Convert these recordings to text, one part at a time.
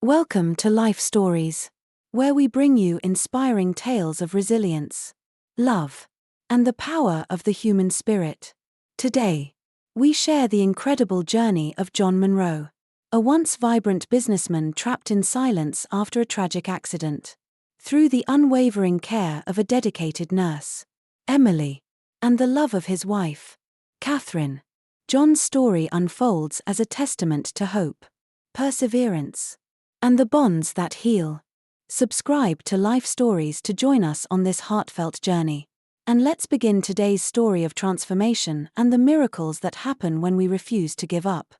Welcome to Life Stories, where we bring you inspiring tales of resilience, love, and the power of the human spirit. Today, we share the incredible journey of John Monroe, a once vibrant businessman trapped in silence after a tragic accident. Through the unwavering care of a dedicated nurse, Emily, and the love of his wife, Catherine, John's story unfolds as a testament to hope, perseverance, and the bonds that heal. Subscribe to Life Stories to join us on this heartfelt journey. And let's begin today's story of transformation and the miracles that happen when we refuse to give up.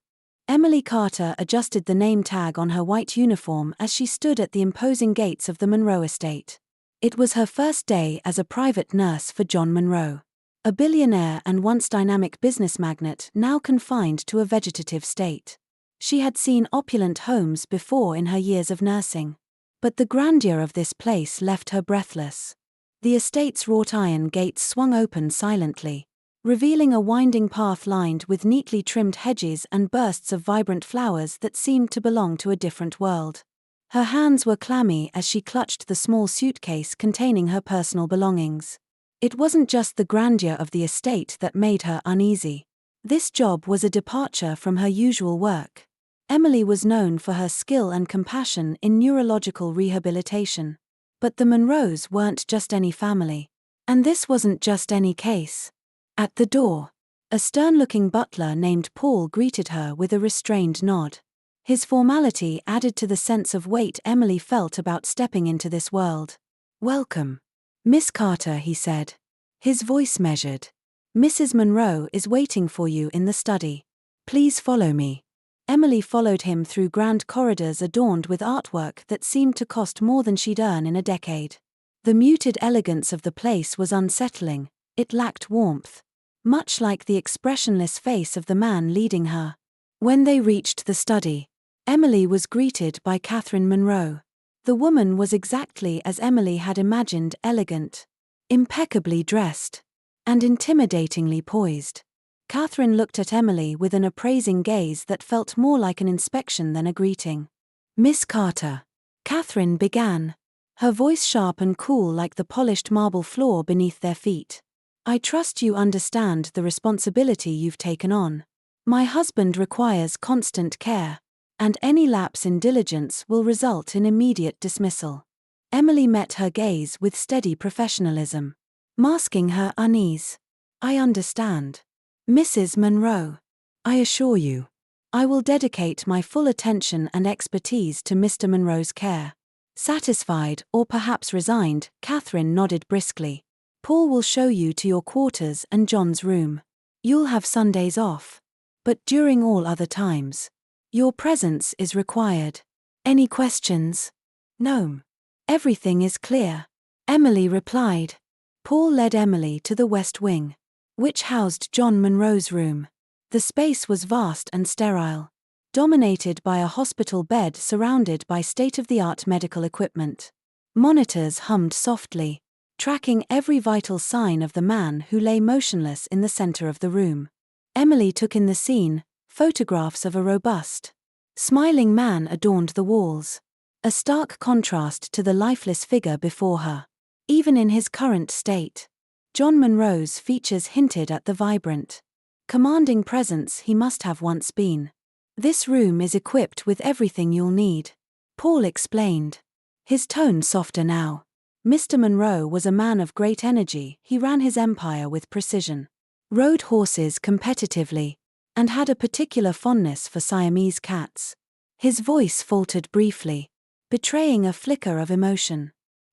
Emily Carter adjusted the name tag on her white uniform as she stood at the imposing gates of the Monroe estate. It was her first day as a private nurse for John Monroe, a billionaire and once dynamic business magnate now confined to a vegetative state. She had seen opulent homes before in her years of nursing, but the grandeur of this place left her breathless. The estate's wrought iron gates swung open silently, revealing a winding path lined with neatly trimmed hedges and bursts of vibrant flowers that seemed to belong to a different world. Her hands were clammy as she clutched the small suitcase containing her personal belongings. It wasn't just the grandeur of the estate that made her uneasy. This job was a departure from her usual work. Emily was known for her skill and compassion in neurological rehabilitation. But the Monroes weren't just any family. And this wasn't just any case. At the door, a stern-looking butler named Paul greeted her with a restrained nod. His formality added to the sense of weight Emily felt about stepping into this world. "Welcome, Miss Carter," he said, his voice measured. "Mrs. Monroe is waiting for you in the study. Please follow me." Emily followed him through grand corridors adorned with artwork that seemed to cost more than she'd earn in a decade. The muted elegance of the place was unsettling. It lacked warmth, much like the expressionless face of the man leading her. When they reached the study, Emily was greeted by Catherine Monroe. The woman was exactly as Emily had imagined: elegant, impeccably dressed, and intimidatingly poised. Catherine looked at Emily with an appraising gaze that felt more like an inspection than a greeting. "Miss Carter," Catherine began, her voice sharp and cool like the polished marble floor beneath their feet. "I trust you understand the responsibility you've taken on. My husband requires constant care, and any lapse in diligence will result in immediate dismissal." Emily met her gaze with steady professionalism, masking her unease. "I understand, Mrs. Monroe. I assure you, I will dedicate my full attention and expertise to Mr. Monroe's care." Satisfied, or perhaps resigned, Catherine nodded briskly. "Paul will show you to your quarters and John's room. You'll have Sundays off. But during all other times, your presence is required. Any questions?" "No. Everything is clear," Emily replied. Paul led Emily to the West Wing, which housed John Monroe's room. The space was vast and sterile, dominated by a hospital bed surrounded by state-of-the-art medical equipment. Monitors hummed softly, tracking every vital sign of the man who lay motionless in the center of the room. Emily took in the scene. Photographs of a robust, smiling man adorned the walls, a stark contrast to the lifeless figure before her. Even in his current state, John Monroe's features hinted at the vibrant, commanding presence he must have once been. "This room is equipped with everything you'll need," Paul explained, his tone softer now. Mr. Monroe was a man of great energy. He ran his empire with precision, rode horses competitively, and had a particular fondness for Siamese cats. His voice faltered briefly, betraying a flicker of emotion.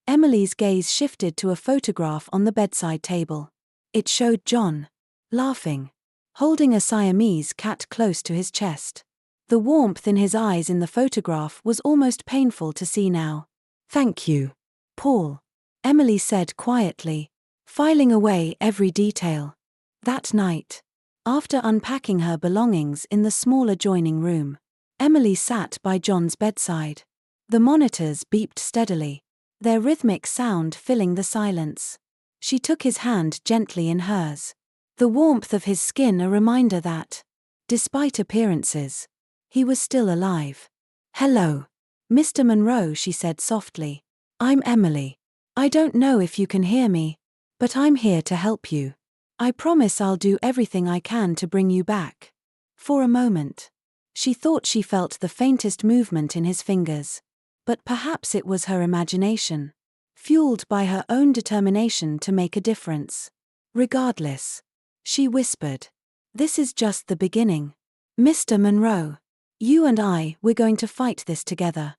Emily's gaze shifted to a photograph on the bedside table. It showed John, laughing, holding a Siamese cat close to his chest. The warmth in his eyes in the photograph was almost painful to see now. "Thank you, Paul," Emily said quietly, filing away every detail. That night, after unpacking her belongings in the small adjoining room, Emily sat by John's bedside. The monitors beeped steadily, their rhythmic sound filling the silence. She took his hand gently in hers, the warmth of his skin a reminder that, despite appearances, he was still alive. "Hello," Mr. Monroe, she said softly. I'm Emily. I don't know if you can hear me, but I'm here to help you. I promise I'll do everything I can to bring you back. For a moment, she thought she felt the faintest movement in his fingers. But perhaps it was her imagination, fueled by her own determination to make a difference. Regardless, she whispered, this is just the beginning. Mr. Monroe, you and we're going to fight this together.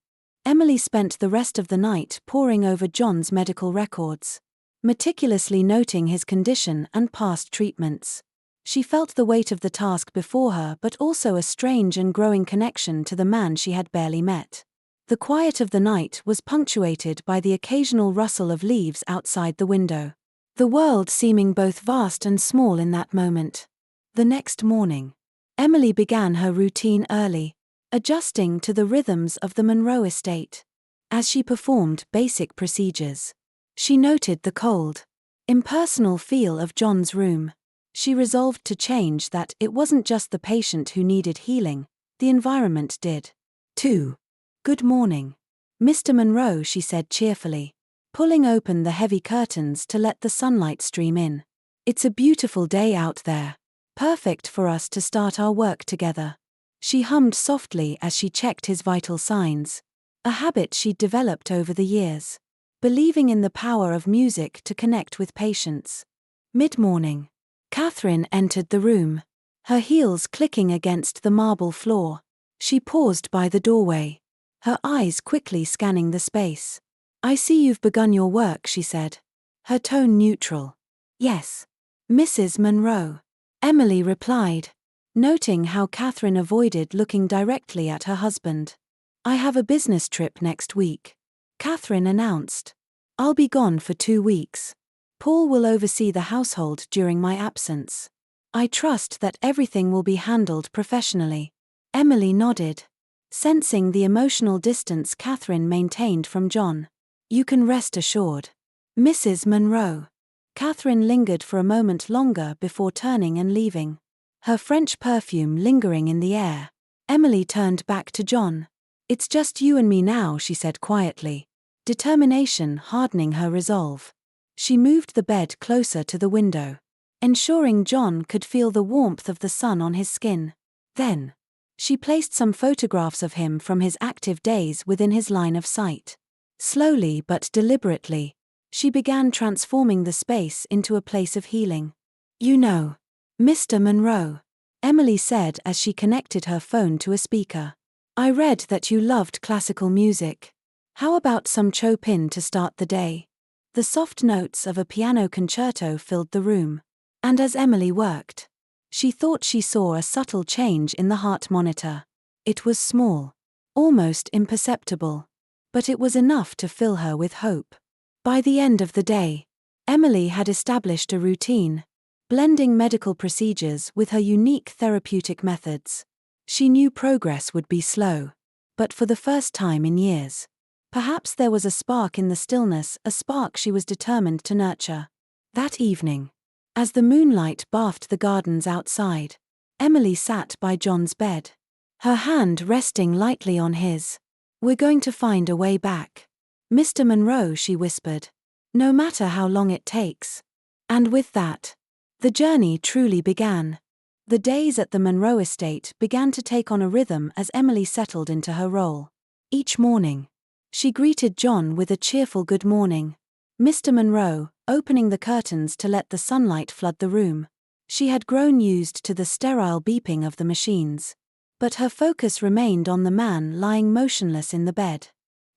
Emily spent the rest of the night poring over John's medical records, meticulously noting his condition and past treatments. She felt the weight of the task before her, but also a strange and growing connection to the man she had barely met. The quiet of the night was punctuated by the occasional rustle of leaves outside the window, the world seeming both vast and small in that moment. The next morning, Emily began her routine early, adjusting to the rhythms of the Monroe estate. As she performed basic procedures, she noted the cold, impersonal feel of John's room. She resolved to change that. It wasn't just the patient who needed healing, the environment did, too. Good morning, Mr. Monroe, she said cheerfully, pulling open the heavy curtains to let the sunlight stream in. It's a beautiful day out there, perfect for us to start our work together. She hummed softly as she checked his vital signs, a habit she'd developed over the years, believing in the power of music to connect with patients. Mid-morning, Catherine entered the room, her heels clicking against the marble floor. She paused by the doorway, her eyes quickly scanning the space. I see you've begun your work, she said, her tone neutral. Yes, Mrs. Monroe, Emily replied, noting how Catherine avoided looking directly at her husband. I have a business trip next week, Catherine announced. I'll be gone for 2 weeks. Paul will oversee the household during my absence. I trust that everything will be handled professionally. Emily nodded, sensing the emotional distance Catherine maintained from John. You can rest assured, Mrs. Monroe. Catherine lingered for a moment longer before turning and leaving, her French perfume lingering in the air. Emily turned back to John. It's just you and me now, she said quietly, determination hardening her resolve. She moved the bed closer to the window, ensuring John could feel the warmth of the sun on his skin. Then, she placed some photographs of him from his active days within his line of sight. Slowly but deliberately, she began transforming the space into a place of healing. You know, Mr. Monroe, Emily said as she connected her phone to a speaker. I read that you loved classical music. How about some Chopin to start the day? The soft notes of a piano concerto filled the room, and as Emily worked, she thought she saw a subtle change in the heart monitor. It was small, almost imperceptible, but it was enough to fill her with hope. By the end of the day, Emily had established a routine, blending medical procedures with her unique therapeutic methods. She knew progress would be slow, but for the first time in years, perhaps there was a spark in the stillness, a spark she was determined to nurture. That evening, as the moonlight bathed the gardens outside, Emily sat by John's bed, her hand resting lightly on his. We're going to find a way back, Mr. Monroe, she whispered, no matter how long it takes. And with that, the journey truly began. The days at the Monroe estate began to take on a rhythm as Emily settled into her role. Each morning, she greeted John with a cheerful good morning, Mr. Monroe, opening the curtains to let the sunlight flood the room. She had grown used to the sterile beeping of the machines, but her focus remained on the man lying motionless in the bed.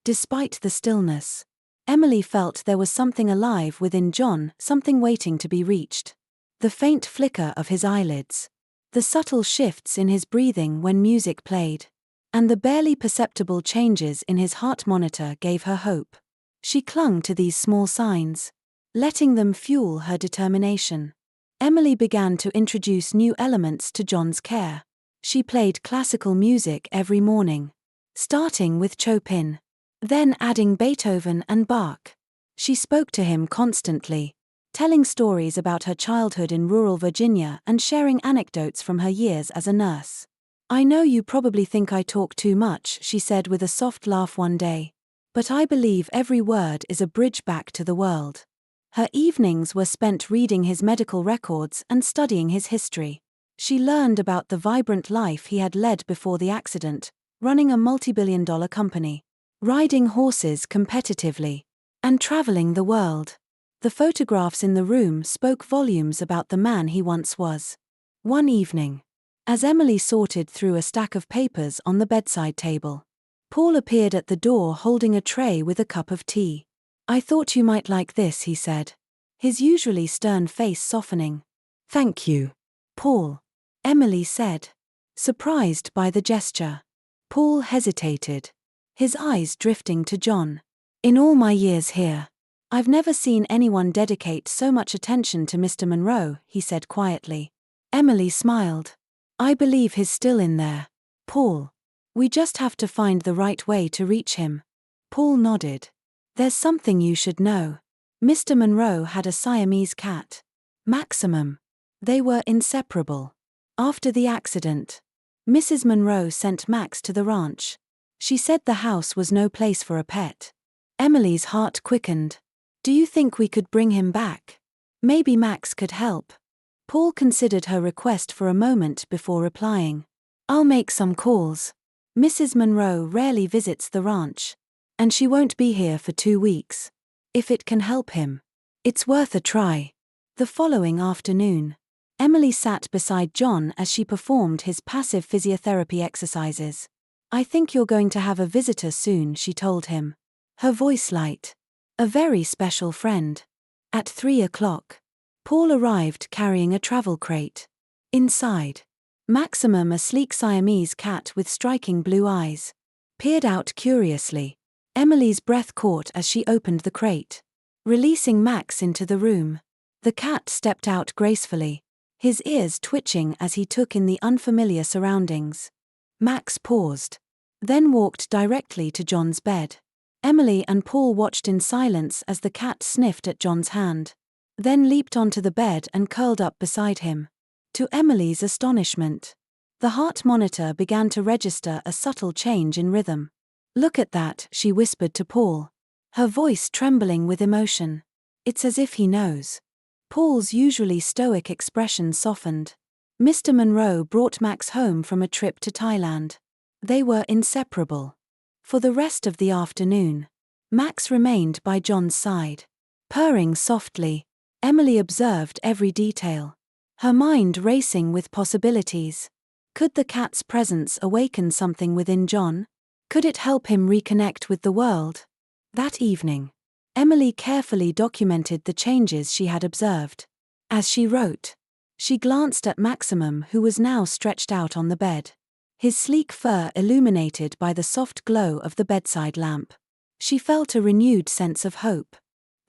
Despite the stillness, Emily felt there was something alive within John, something waiting to be reached. The faint flicker of his eyelids, the subtle shifts in his breathing when music played, and the barely perceptible changes in his heart monitor gave her hope. She clung to these small signs, letting them fuel her determination. Emily began to introduce new elements to John's care. She played classical music every morning, starting with Chopin, then adding Beethoven and Bach. She spoke to him constantly, telling stories about her childhood in rural Virginia and sharing anecdotes from her years as a nurse. I know you probably think I talk too much, she said with a soft laugh one day. But I believe every word is a bridge back to the world. Her evenings were spent reading his medical records and studying his history. She learned about the vibrant life he had led before the accident, running a multi-billion-dollar company, riding horses competitively, and traveling the world. The photographs in the room spoke volumes about the man he once was. One evening, as Emily sorted through a stack of papers on the bedside table, Paul appeared at the door holding a tray with a cup of tea. I thought you might like this, he said, his usually stern face softening. Thank you, Paul, Emily said, surprised by the gesture. Paul hesitated, his eyes drifting to John. In all my years here, I've never seen anyone dedicate so much attention to Mr. Monroe, he said quietly. Emily smiled. I believe he's still in there, Paul. We just have to find the right way to reach him. Paul nodded. There's something you should know. Mr. Monroe had a Siamese cat, Maximum. They were inseparable. After the accident, Mrs. Monroe sent Max to the ranch. She said the house was no place for a pet. Emily's heart quickened. Do you think we could bring him back? Maybe Max could help. Paul considered her request for a moment before replying. I'll make some calls. Mrs. Monroe rarely visits the ranch, and she won't be here for 2 weeks. If it can help him, it's worth a try. The following afternoon, Emily sat beside John as she performed his passive physiotherapy exercises. I think you're going to have a visitor soon, she told him, her voice light. A very special friend. At 3 o'clock, Paul arrived carrying a travel crate. Inside, Maximum, a sleek Siamese cat with striking blue eyes, peered out curiously. Emily's breath caught as she opened the crate. Releasing Max into the room, the cat stepped out gracefully, his ears twitching as he took in the unfamiliar surroundings. Max paused, then walked directly to John's bed. Emily and Paul watched in silence as the cat sniffed at John's hand, then leaped onto the bed and curled up beside him. To Emily's astonishment, the heart monitor began to register a subtle change in rhythm. Look at that, she whispered to Paul, her voice trembling with emotion. It's as if he knows. Paul's usually stoic expression softened. Mr. Monroe brought Max home from a trip to Thailand. They were inseparable. For the rest of the afternoon, Max remained by John's side. Purring softly, Emily observed every detail, her mind racing with possibilities. Could the cat's presence awaken something within John? Could it help him reconnect with the world? That evening, Emily carefully documented the changes she had observed. As she wrote, she glanced at Maximum, who was now stretched out on the bed, his sleek fur illuminated by the soft glow of the bedside lamp. She felt a renewed sense of hope.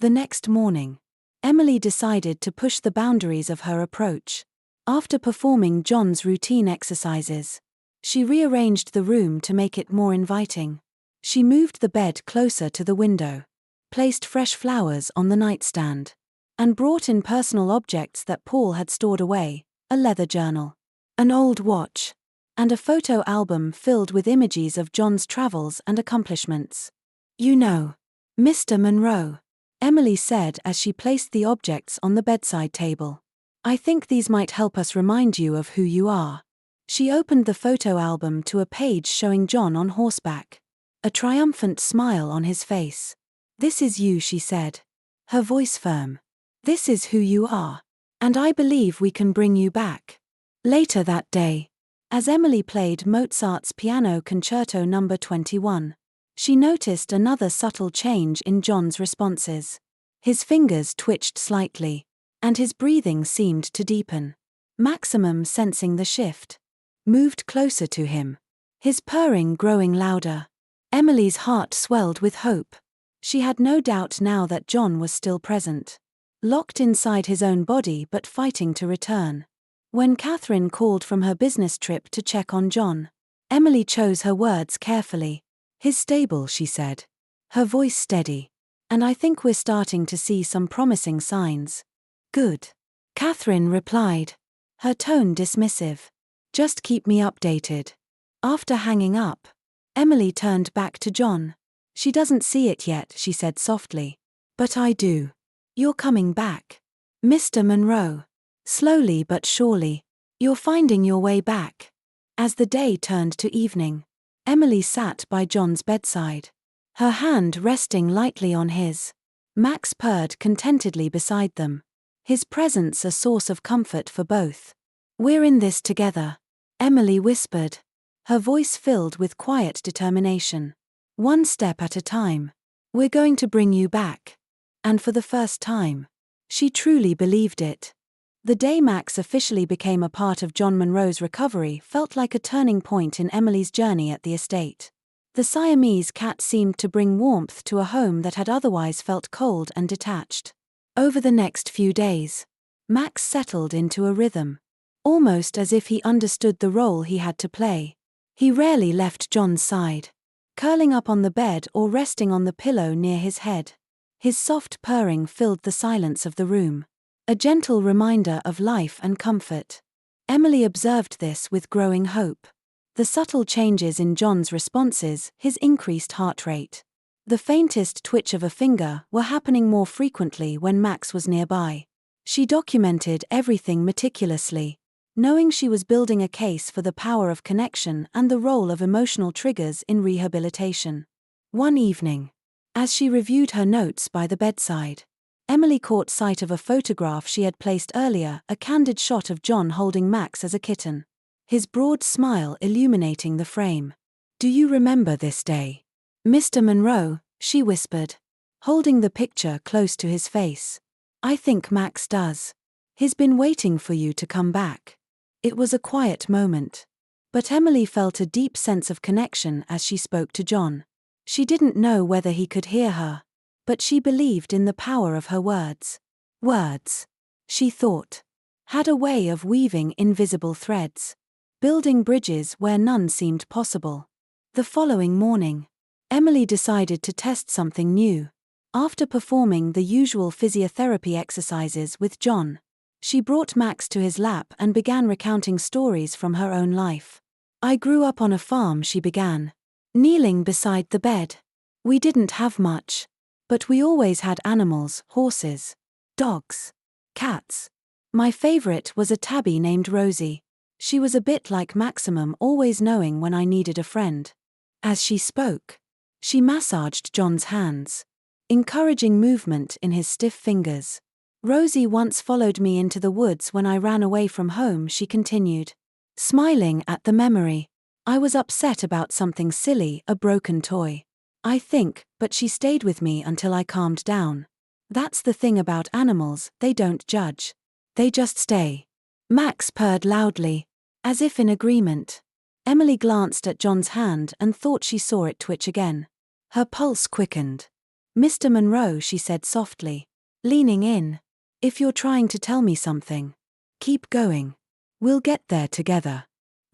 The next morning, Emily decided to push the boundaries of her approach. After performing John's routine exercises, she rearranged the room to make it more inviting. She moved the bed closer to the window, placed fresh flowers on the nightstand, and brought in personal objects that Paul had stored away, a leather journal, an old watch, and a photo album filled with images of John's travels and accomplishments. You know, Mr. Monroe, Emily said as she placed the objects on the bedside table. I think these might help us remind you of who you are. She opened the photo album to a page showing John on horseback, a triumphant smile on his face. This is you, she said, her voice firm. This is who you are, and I believe we can bring you back. Later that day, as Emily played Mozart's Piano Concerto No. 21, she noticed another subtle change in John's responses. His fingers twitched slightly, and his breathing seemed to deepen. Maximum, sensing the shift, moved closer to him, his purring growing louder. Emily's heart swelled with hope. She had no doubt now that John was still present, locked inside his own body but fighting to return. When Catherine called from her business trip to check on John, Emily chose her words carefully. He's stable, she said, her voice steady. And I think we're starting to see some promising signs. Good, Catherine replied, her tone dismissive. Just keep me updated. After hanging up, Emily turned back to John. She doesn't see it yet, she said softly. But I do. You're coming back. Mr. Monroe. Slowly but surely. You're finding your way back. As the day turned to evening, Emily sat by John's bedside, her hand resting lightly on his. Max purred contentedly beside them, his presence a source of comfort for both. We're in this together, Emily whispered, her voice filled with quiet determination. One step at a time. We're going to bring you back. And for the first time, she truly believed it. The day Max officially became a part of John Monroe's recovery felt like a turning point in Emily's journey at the estate. The Siamese cat seemed to bring warmth to a home that had otherwise felt cold and detached. Over the next few days, Max settled into a rhythm, almost as if he understood the role he had to play. He rarely left John's side, curling up on the bed or resting on the pillow near his head. His soft purring filled the silence of the room, a gentle reminder of life and comfort. Emily observed this with growing hope. The subtle changes in John's responses, his increased heart rate, the faintest twitch of a finger were happening more frequently when Max was nearby. She documented everything meticulously, knowing she was building a case for the power of connection and the role of emotional triggers in rehabilitation. One evening, as she reviewed her notes by the bedside, Emily caught sight of a photograph she had placed earlier, a candid shot of John holding Max as a kitten, his broad smile illuminating the frame. Do you remember this day, Mr. Monroe? She whispered, holding the picture close to his face. I think Max does. He's been waiting for you to come back. It was a quiet moment, but Emily felt a deep sense of connection as she spoke to John. She didn't know whether he could hear her, but she believed in the power of her words. Words, she thought, had a way of weaving invisible threads, building bridges where none seemed possible. The following morning, Emily decided to test something new. After performing the usual physiotherapy exercises with John, she brought Max to his lap and began recounting stories from her own life. I grew up on a farm, she began, kneeling beside the bed. We didn't have much, but we always had animals, horses, dogs, cats. My favorite was a tabby named Rosie. She was a bit like Maximum, always knowing when I needed a friend. As she spoke, she massaged John's hands, encouraging movement in his stiff fingers. Rosie once followed me into the woods when I ran away from home, she continued, smiling at the memory. I was upset about something silly, a broken toy, I think, but she stayed with me until I calmed down. That's the thing about animals, they don't judge. They just stay. Max purred loudly, as if in agreement. Emily glanced at John's hand and thought she saw it twitch again. Her pulse quickened. Mr. Monroe, she said softly, leaning in. If you're trying to tell me something, keep going. We'll get there together.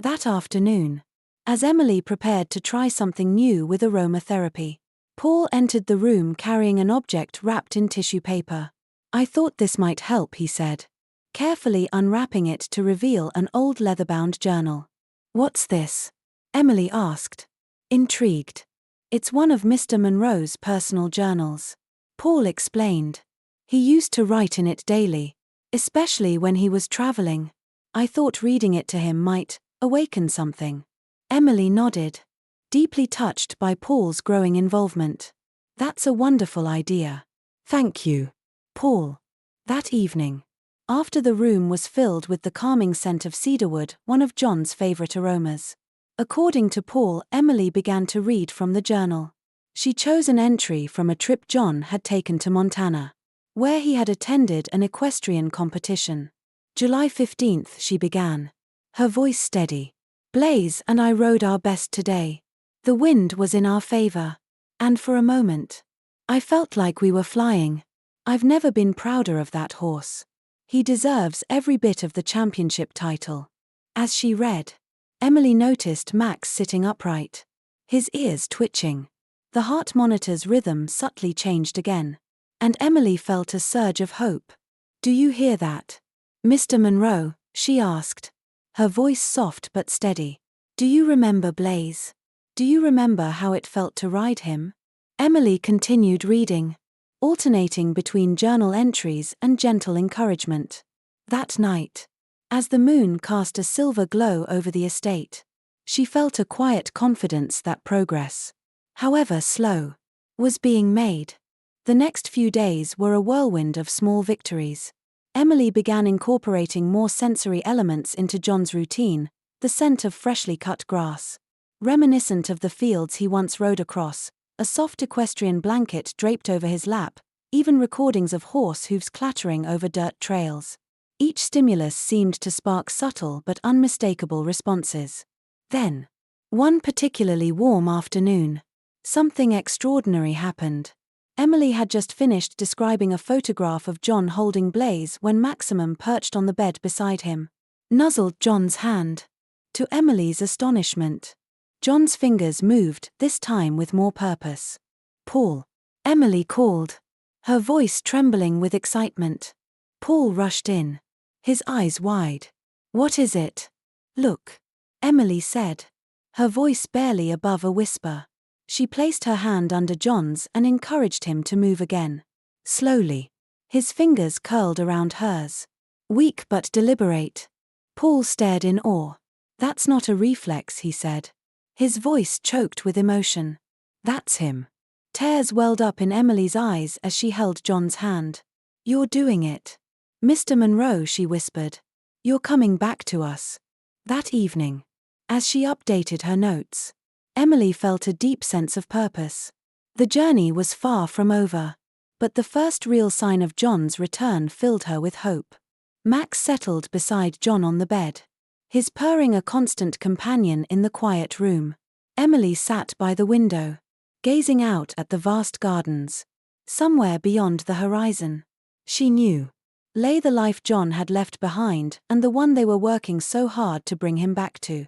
That afternoon, as Emily prepared to try something new with aromatherapy, Paul entered the room carrying an object wrapped in tissue paper. I thought this might help, he said, carefully unwrapping it to reveal an old leather-bound journal. What's this? Emily asked, intrigued. It's one of Mr. Monroe's personal journals. Paul explained. He used to write in it daily, especially when he was traveling. I thought reading it to him might awaken something. Emily nodded, deeply touched by Paul's growing involvement. That's a wonderful idea. Thank you, Paul. That evening, after the room was filled with the calming scent of cedarwood, one of John's favorite aromas. According to Paul, Emily began to read from the journal. She chose an entry from a trip John had taken to Montana, where he had attended an equestrian competition. July 15th, she began, her voice steady. Blaze and I rode our best today. The wind was in our favor, and for a moment, I felt like we were flying. I've never been prouder of that horse. He deserves every bit of the championship title. As she read, Emily noticed Max sitting upright, his ears twitching. The heart monitor's rhythm subtly changed again, and Emily felt a surge of hope. Do you hear that, Mr. Monroe? She asked, her voice soft but steady. Do you remember Blaze? Do you remember how it felt to ride him? Emily continued reading, alternating between journal entries and gentle encouragement. That night, as the moon cast a silver glow over the estate, she felt a quiet confidence that progress, however slow, was being made. The next few days were a whirlwind of small victories. Emily began incorporating more sensory elements into John's routine, the scent of freshly cut grass, reminiscent of the fields he once rode across, a soft equestrian blanket draped over his lap, even recordings of horse hooves clattering over dirt trails. Each stimulus seemed to spark subtle but unmistakable responses. Then, one particularly warm afternoon, something extraordinary happened. Emily had just finished describing a photograph of John holding Blaze when Maximum perched on the bed beside him, nuzzled John's hand. To Emily's astonishment, John's fingers moved, this time with more purpose. Paul, Emily called, her voice trembling with excitement. Paul rushed in, his eyes wide. What is it? Look, Emily said, her voice barely above a whisper. She placed her hand under John's and encouraged him to move again. Slowly, his fingers curled around hers. Weak but deliberate. Paul stared in awe. That's not a reflex, he said. His voice choked with emotion. That's him. Tears welled up in Emily's eyes as she held John's hand. You're doing it. Mr. Monroe, she whispered. You're coming back to us. That evening, as she updated her notes, Emily felt a deep sense of purpose. The journey was far from over, but the first real sign of John's return filled her with hope. Max settled beside John on the bed, his purring a constant companion in the quiet room. Emily sat by the window, gazing out at the vast gardens. Somewhere beyond the horizon, she knew, lay the life John had left behind and the one they were working so hard to bring him back to.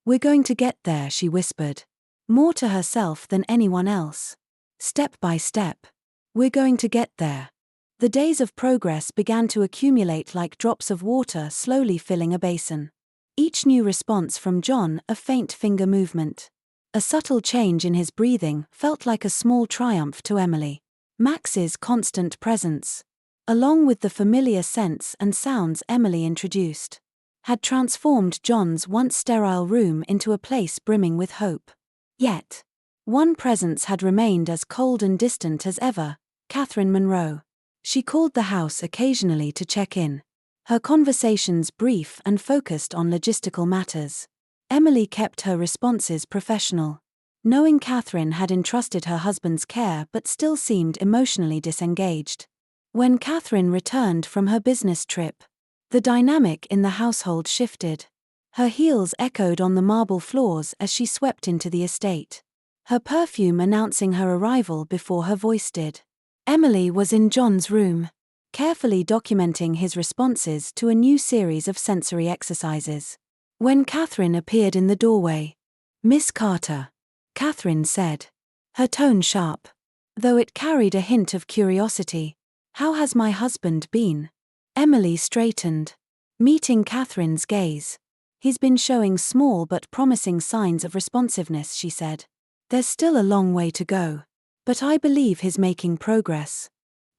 We're going to get there, she whispered, more to herself than anyone else. Step by step. We're going to get there. The days of progress began to accumulate like drops of water slowly filling a basin. Each new response from John, a faint finger movement, a subtle change in his breathing, felt like a small triumph to Emily. Max's constant presence, along with the familiar scents and sounds Emily introduced, had transformed John's once sterile room into a place brimming with hope. Yet, one presence had remained as cold and distant as ever, Catherine Monroe. She called the house occasionally to check in, her conversations brief and focused on logistical matters. Emily kept her responses professional, knowing Catherine had entrusted her husband's care but still seemed emotionally disengaged. When Catherine returned from her business trip, the dynamic in the household shifted. Her heels echoed on the marble floors as she swept into the estate, her perfume announcing her arrival before her voice did. Emily was in John's room, carefully documenting his responses to a new series of sensory exercises. When Catherine appeared in the doorway, "Miss Carter," Catherine said, her tone sharp, though it carried a hint of curiosity. "How has my husband been?" Emily straightened, meeting Catherine's gaze. "He's been showing small but promising signs of responsiveness," she said. "There's still a long way to go, but I believe he's making progress."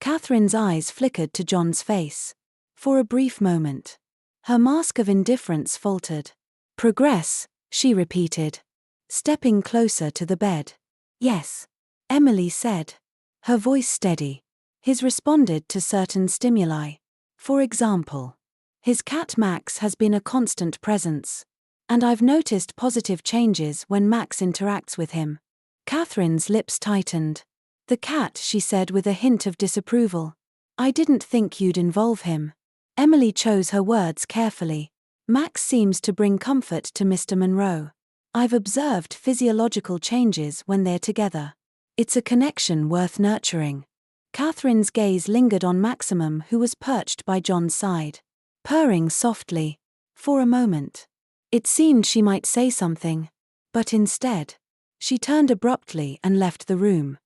Catherine's eyes flickered to John's face. For a brief moment, her mask of indifference faltered. "Progress," she repeated, stepping closer to the bed. "Yes," Emily said, her voice steady. "He's responded to certain stimuli. For example, his cat Max has been a constant presence, and I've noticed positive changes when Max interacts with him." Catherine's lips tightened. "The cat," she said with a hint of disapproval. "I didn't think you'd involve him." Emily chose her words carefully. "Max seems to bring comfort to Mr. Monroe. I've observed physiological changes when they're together. It's a connection worth nurturing." Catherine's gaze lingered on Maximum, who was perched by John's side, purring softly. For a moment, it seemed she might say something, but instead, she turned abruptly and left the room.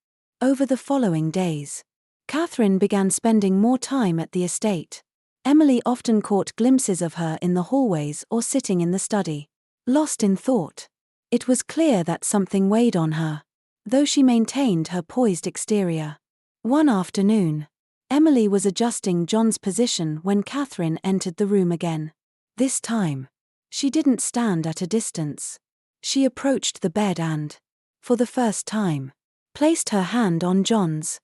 Over the following days, Catherine began spending more time at the estate, Emily often caught glimpses of her in the hallways or sitting in the study, lost in thought. It was clear that something weighed on her, though she maintained her poised exterior. One afternoon, Emily was adjusting John's position when Catherine entered the room again. This time, she didn't stand at a distance. She approached the bed and, for the first time, placed her hand on John's.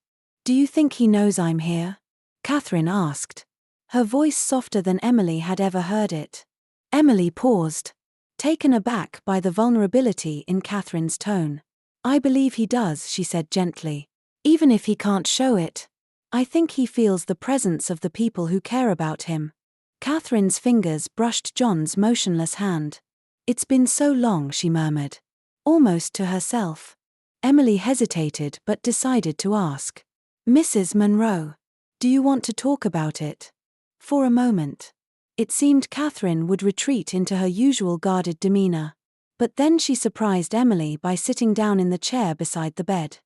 "Do you think he knows I'm here?" Catherine asked, her voice softer than Emily had ever heard it. Emily paused, taken aback by the vulnerability in Catherine's tone. "I believe he does," she said gently. "Even if he can't show it. I think he feels the presence of the people who care about him." Catherine's fingers brushed John's motionless hand. "It's been so long," she murmured, almost to herself. Emily hesitated but decided to ask. "Mrs. Monroe, do you want to talk about it?" For a moment, it seemed Catherine would retreat into her usual guarded demeanor. But then she surprised Emily by sitting down in the chair beside the bed.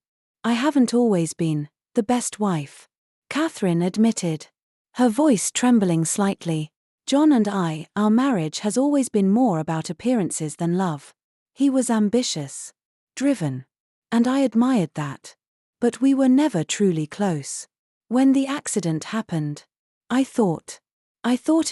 "I haven't always been the best wife," Catherine admitted, her voice trembling slightly. "John and our marriage has always been more about appearances than love. He was ambitious, driven, and I admired that. But we were never truly close. When the accident happened, I thought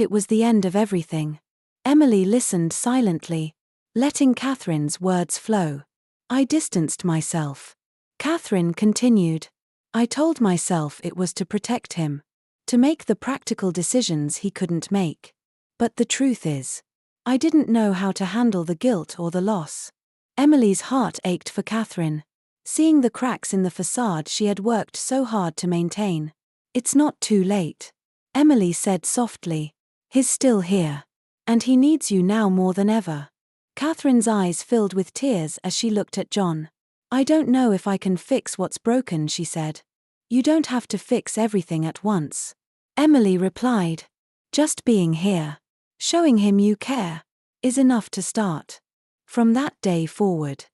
it was the end of everything." Emily listened silently, letting Catherine's words flow. "I distanced myself," Catherine continued. "I told myself it was to protect him, to make the practical decisions he couldn't make. But the truth is, I didn't know how to handle the guilt or the loss." Emily's heart ached for Catherine, seeing the cracks in the facade she had worked so hard to maintain. "It's not too late," Emily said softly. "He's still here. And he needs you now more than ever." Catherine's eyes filled with tears as she looked at John. "I don't know if I can fix what's broken," she said. "You don't have to fix everything at once," Emily replied. "Just being here, showing him you care, is enough to start." From that day forward,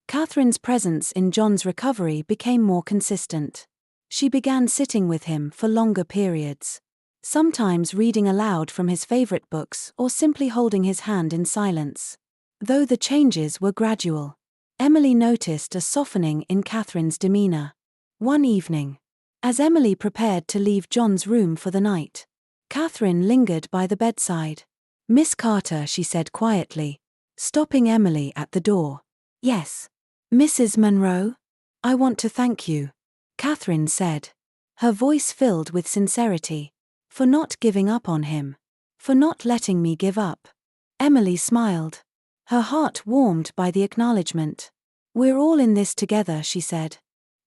Catherine's presence in John's recovery became more consistent. She began sitting with him for longer periods, sometimes reading aloud from his favorite books or simply holding his hand in silence. Though the changes were gradual, Emily noticed a softening in Catherine's demeanor. One evening, as Emily prepared to leave John's room for the night, Catherine lingered by the bedside. "Miss Carter," she said quietly, stopping Emily at the door. "Yes, Mrs. Monroe? I want to thank you," Catherine said, her voice filled with sincerity. "For not giving up on him. For not letting me give up." Emily smiled, her heart warmed by the acknowledgement. "We're all in this together," she said.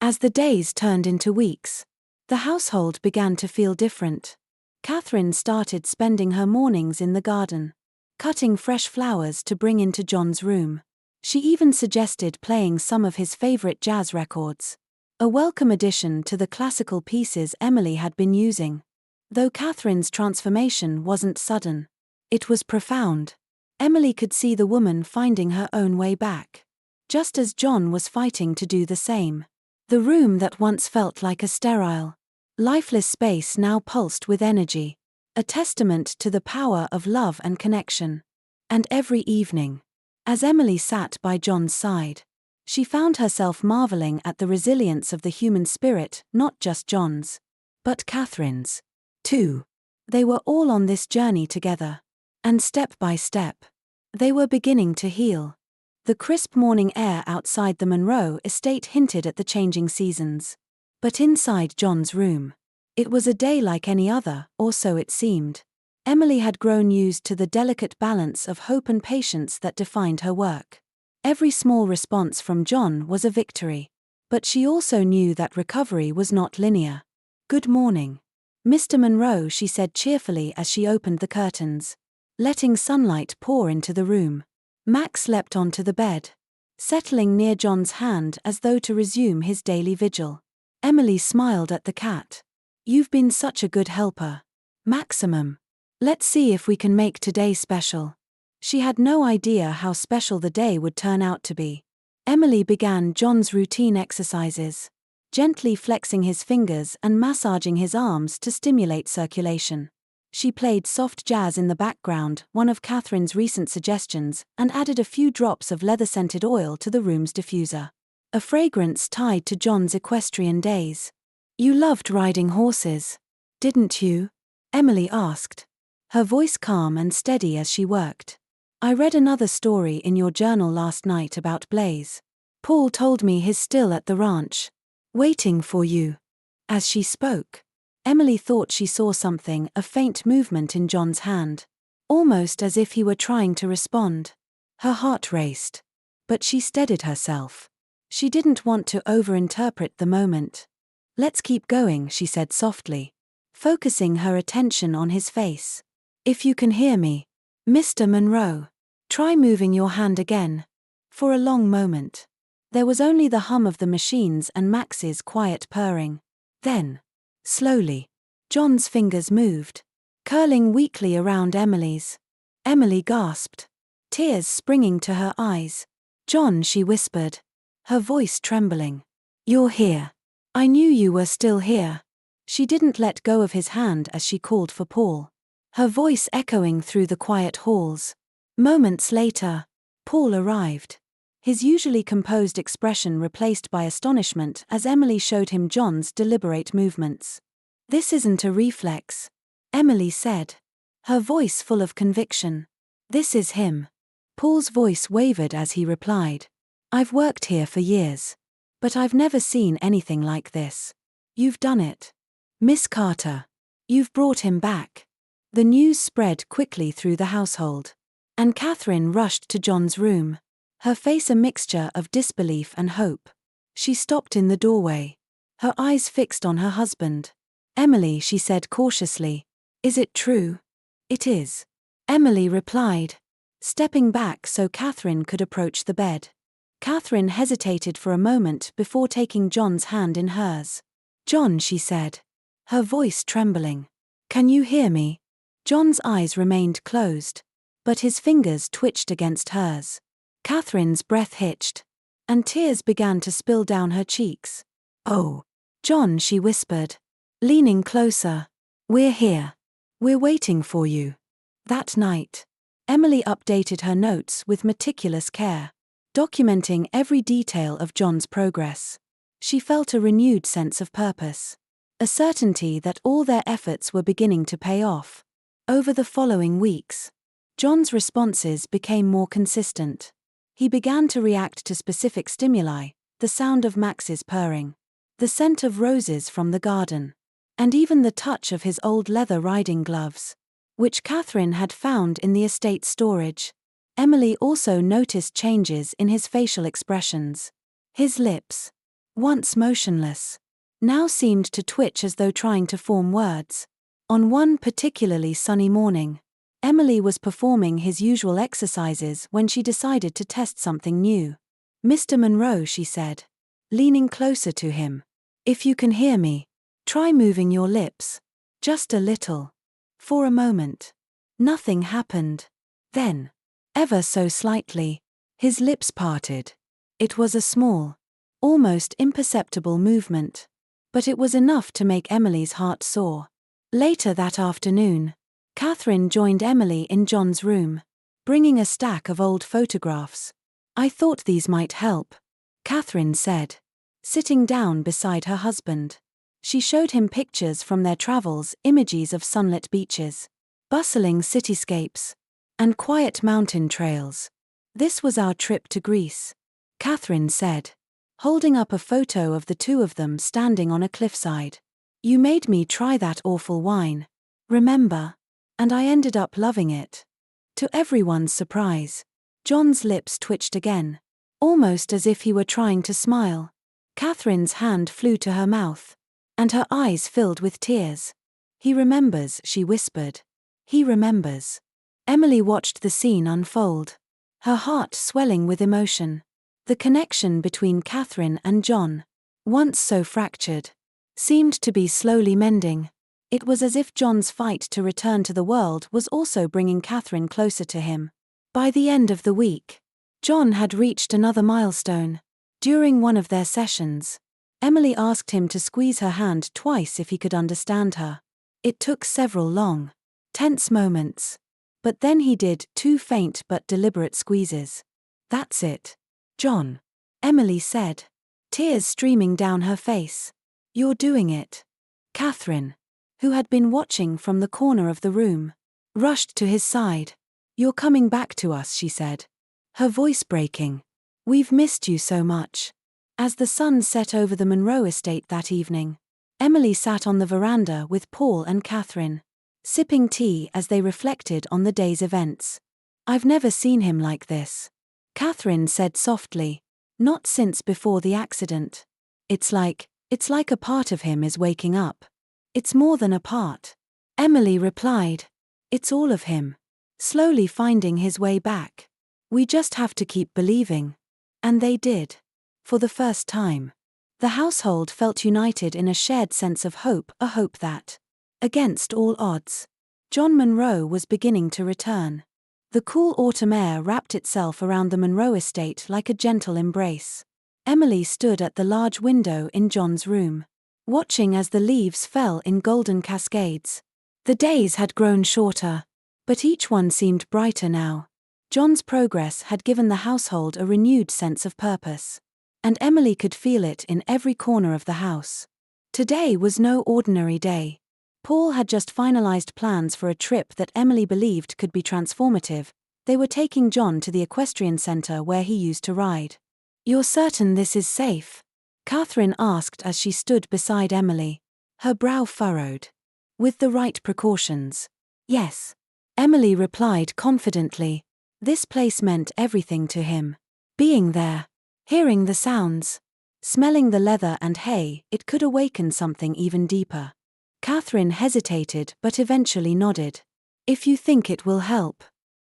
As the days turned into weeks, the household began to feel different. Catherine started spending her mornings in the garden, cutting fresh flowers to bring into John's room. She even suggested playing some of his favorite jazz records, a welcome addition to the classical pieces Emily had been using. Though Catherine's transformation wasn't sudden, it was profound. Emily could see the woman finding her own way back, just as John was fighting to do the same. The room that once felt like a sterile, lifeless space now pulsed with energy, a testament to the power of love and connection. And every evening, as Emily sat by John's side, she found herself marveling at the resilience of the human spirit, not just John's, but Catherine's, too. They were all on this journey together, and step by step, they were beginning to heal. The crisp morning air outside the Monroe estate hinted at the changing seasons. But inside John's room, it was a day like any other, or so it seemed. Emily had grown used to the delicate balance of hope and patience that defined her work. Every small response from John was a victory. But she also knew that recovery was not linear. "Good morning, Mr. Monroe," she said cheerfully as she opened the curtains, letting sunlight pour into the room. Max leapt onto the bed, settling near John's hand as though to resume his daily vigil. Emily smiled at the cat. "You've been such a good helper, Maximum. Let's see if we can make today special." She had no idea how special the day would turn out to be. Emily began John's routine exercises, gently flexing his fingers and massaging his arms to stimulate circulation. She played soft jazz in the background, one of Catherine's recent suggestions, and added a few drops of leather-scented oil to the room's diffuser. A fragrance tied to John's equestrian days. "You loved riding horses, didn't you?" Emily asked, her voice calm and steady as she worked. "I read another story in your journal last night about Blaze. Paul told me he's still at the ranch, waiting for you." As she spoke, Emily thought she saw something, a faint movement in John's hand, almost as if he were trying to respond. Her heart raced, but she steadied herself. She didn't want to overinterpret the moment. "Let's keep going," she said softly, focusing her attention on his face. "If you can hear me, Mr. Monroe, try moving your hand again." For a long moment, there was only the hum of the machines and Max's quiet purring. Then, slowly, John's fingers moved, curling weakly around Emily's. Emily gasped, tears springing to her eyes. "John," she whispered, her voice trembling. "You're here. I knew you were still here." She didn't let go of his hand as she called for Paul, her voice echoing through the quiet halls. Moments later, Paul arrived, his usually composed expression replaced by astonishment as Emily showed him John's deliberate movements. "This isn't a reflex," Emily said, her voice full of conviction. "This is him." Paul's voice wavered as he replied, "I've worked here for years, but I've never seen anything like this. You've done it. Miss Carter. You've brought him back." The news spread quickly through the household, and Catherine rushed to John's room, her face a mixture of disbelief and hope. She stopped in the doorway, her eyes fixed on her husband. "Emily," she said cautiously, "is it true?" "It is," Emily replied, stepping back so Catherine could approach the bed. Catherine hesitated for a moment before taking John's hand in hers. "John," she said, her voice trembling, "can you hear me?" John's eyes remained closed, but his fingers twitched against hers. Catherine's breath hitched, and tears began to spill down her cheeks. "Oh, John," she whispered, leaning closer, "we're here. We're waiting for you." That night, Emily updated her notes with meticulous care, documenting every detail of John's progress. She felt a renewed sense of purpose, a certainty that all their efforts were beginning to pay off. Over the following weeks, John's responses became more consistent. He began to react to specific stimuli, the sound of Max's purring, the scent of roses from the garden, and even the touch of his old leather riding gloves, which Catherine had found in the estate storage. Emily also noticed changes in his facial expressions. His lips, once motionless, now seemed to twitch as though trying to form words. On one particularly sunny morning, Emily was performing his usual exercises when she decided to test something new. "Mr. Monroe," she said, leaning closer to him, "if you can hear me, try moving your lips. Just a little." For a moment, nothing happened. Then, ever so slightly, his lips parted. It was a small, almost imperceptible movement, but it was enough to make Emily's heart soar. Later that afternoon, Catherine joined Emily in John's room, bringing a stack of old photographs. "I thought these might help," Catherine said, sitting down beside her husband. She showed him pictures from their travels, images of sunlit beaches, bustling cityscapes, and quiet mountain trails. "This was our trip to Greece," Catherine said, holding up a photo of the two of them standing on a cliffside. "You made me try that awful wine, remember? And I ended up loving it." To everyone's surprise, John's lips twitched again, almost as if he were trying to smile. Catherine's hand flew to her mouth, and her eyes filled with tears. "He remembers," she whispered. "He remembers." Emily watched the scene unfold, her heart swelling with emotion. The connection between Catherine and John, once so fractured, seemed to be slowly mending. It was as if John's fight to return to the world was also bringing Catherine closer to him. By the end of the week, John had reached another milestone. During one of their sessions, Emily asked him to squeeze her hand twice if he could understand her. It took several long, Tense moments. But then he did 2 faint but deliberate squeezes. That's it. John. Emily said. Tears streaming down her face. You're doing it. Catherine, who had been watching from the corner of the room, rushed to his side. You're coming back to us, she said, her voice breaking. We've missed you so much. As the sun set over the Monroe estate that evening, Emily sat on the veranda with Paul and Catherine, sipping tea as they reflected on the day's events. I've never seen him like this, Catherine said softly. Not since before the accident. It's like a part of him is waking up. It's more than a part. Emily replied. It's all of him. Slowly finding his way back. We just have to keep believing. And they did. For the first time. The household felt united in a shared sense of hope, a hope that, against all odds, John Monroe was beginning to return. The cool autumn air wrapped itself around the Monroe estate like a gentle embrace. Emily stood at the large window in John's room, watching as the leaves fell in golden cascades. The days had grown shorter, but each one seemed brighter now. John's progress had given the household a renewed sense of purpose. And Emily could feel it in every corner of the house. Today was no ordinary day. Paul had just finalized plans for a trip that Emily believed could be transformative. They were taking John to the equestrian center where he used to ride. You're certain this is safe? Catherine asked as she stood beside Emily, her brow furrowed. With the right precautions. Yes. Emily replied confidently. This place meant everything to him. Being there, hearing the sounds, smelling the leather and hay, it could awaken something even deeper. Catherine hesitated but eventually nodded. If you think it will help,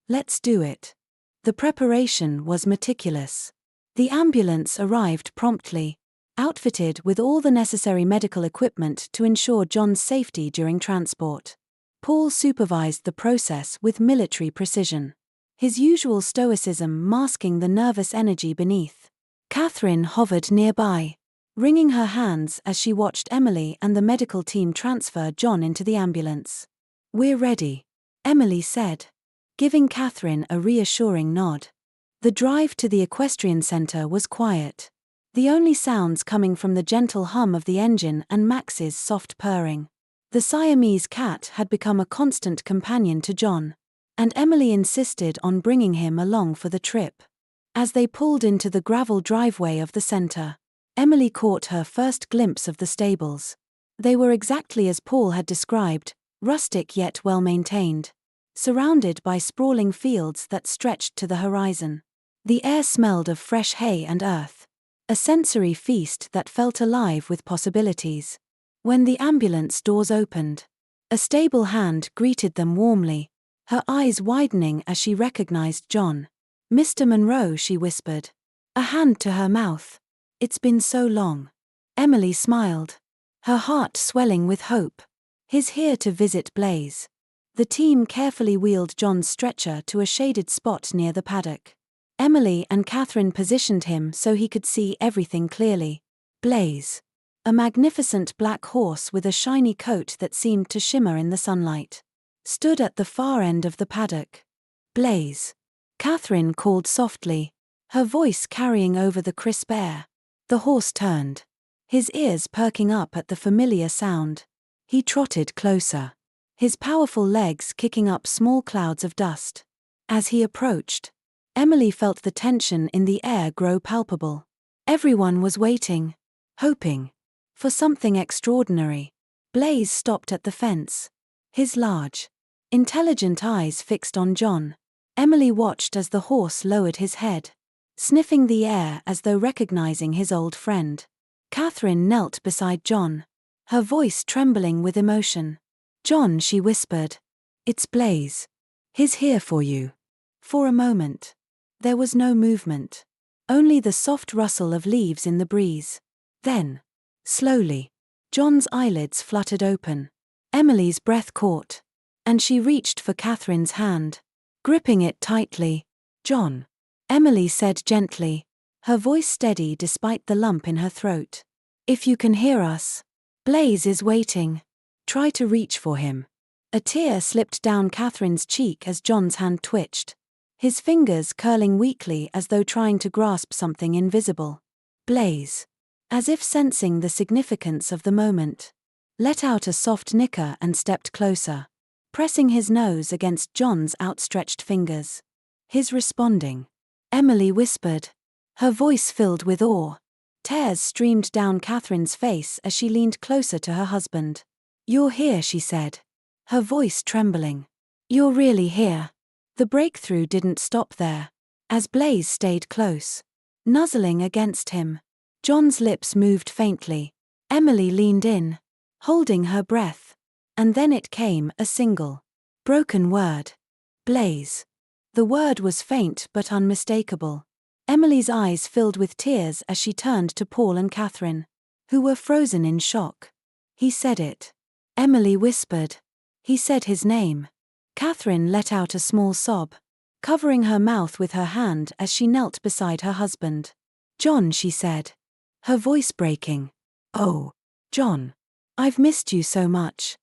let's do it. The preparation was meticulous. The ambulance arrived promptly, outfitted with all the necessary medical equipment to ensure John's safety during transport. Paul supervised the process with military precision, his usual stoicism masking the nervous energy beneath. Catherine hovered nearby, wringing her hands as she watched Emily and the medical team transfer John into the ambulance. We're ready, Emily said, giving Catherine a reassuring nod. The drive to the equestrian center was quiet, the only sounds coming from the gentle hum of the engine and Max's soft purring. The Siamese cat had become a constant companion to John, and Emily insisted on bringing him along for the trip. As they pulled into the gravel driveway of the center, Emily caught her first glimpse of the stables. They were exactly as Paul had described, rustic yet well-maintained, surrounded by sprawling fields that stretched to the horizon. The air smelled of fresh hay and earth, a sensory feast that felt alive with possibilities. When the ambulance doors opened, a stable hand greeted them warmly, her eyes widening as she recognized John. Mr. Monroe, she whispered, a hand to her mouth. It's been so long. Emily smiled, her heart swelling with hope. He's here to visit Blaze. The team carefully wheeled John's stretcher to a shaded spot near the paddock. Emily and Catherine positioned him so he could see everything clearly. Blaze, a magnificent black horse with a shiny coat that seemed to shimmer in the sunlight, stood at the far end of the paddock. Blaze, Catherine called softly, her voice carrying over the crisp air. The horse turned, his ears perking up at the familiar sound. He trotted closer, his powerful legs kicking up small clouds of dust. As he approached, Emily felt the tension in the air grow palpable. Everyone was waiting, hoping for something extraordinary. Blaze stopped at the fence, his large, intelligent eyes fixed on John. Emily watched as the horse lowered his head, sniffing the air as though recognizing his old friend. Catherine knelt beside John, her voice trembling with emotion. John, she whispered. It's Blaze. He's here for you. For a moment, there was no movement, only the soft rustle of leaves in the breeze. Then, slowly, John's eyelids fluttered open. Emily's breath caught, and she reached for Catherine's hand, gripping it tightly. John, Emily said gently, her voice steady despite the lump in her throat. If you can hear us, Blaze is waiting. Try to reach for him. A tear slipped down Catherine's cheek as John's hand twitched, his fingers curling weakly as though trying to grasp something invisible. Blaze, as if sensing the significance of the moment, let out a soft nicker and stepped closer, pressing his nose against John's outstretched fingers. His responding. Emily whispered, her voice filled with awe. Tears streamed down Catherine's face as she leaned closer to her husband. You're here, she said, her voice trembling. You're really here. The breakthrough didn't stop there. As Blaze stayed close, nuzzling against him, John's lips moved faintly. Emily leaned in, holding her breath. And then it came, a single, broken word. Blaze. The word was faint but unmistakable. Emily's eyes filled with tears as she turned to Paul and Catherine, who were frozen in shock. He said it. Emily whispered. He said his name. Catherine let out a small sob, covering her mouth with her hand as she knelt beside her husband. John, she said, her voice breaking. Oh, John. I've missed you so much.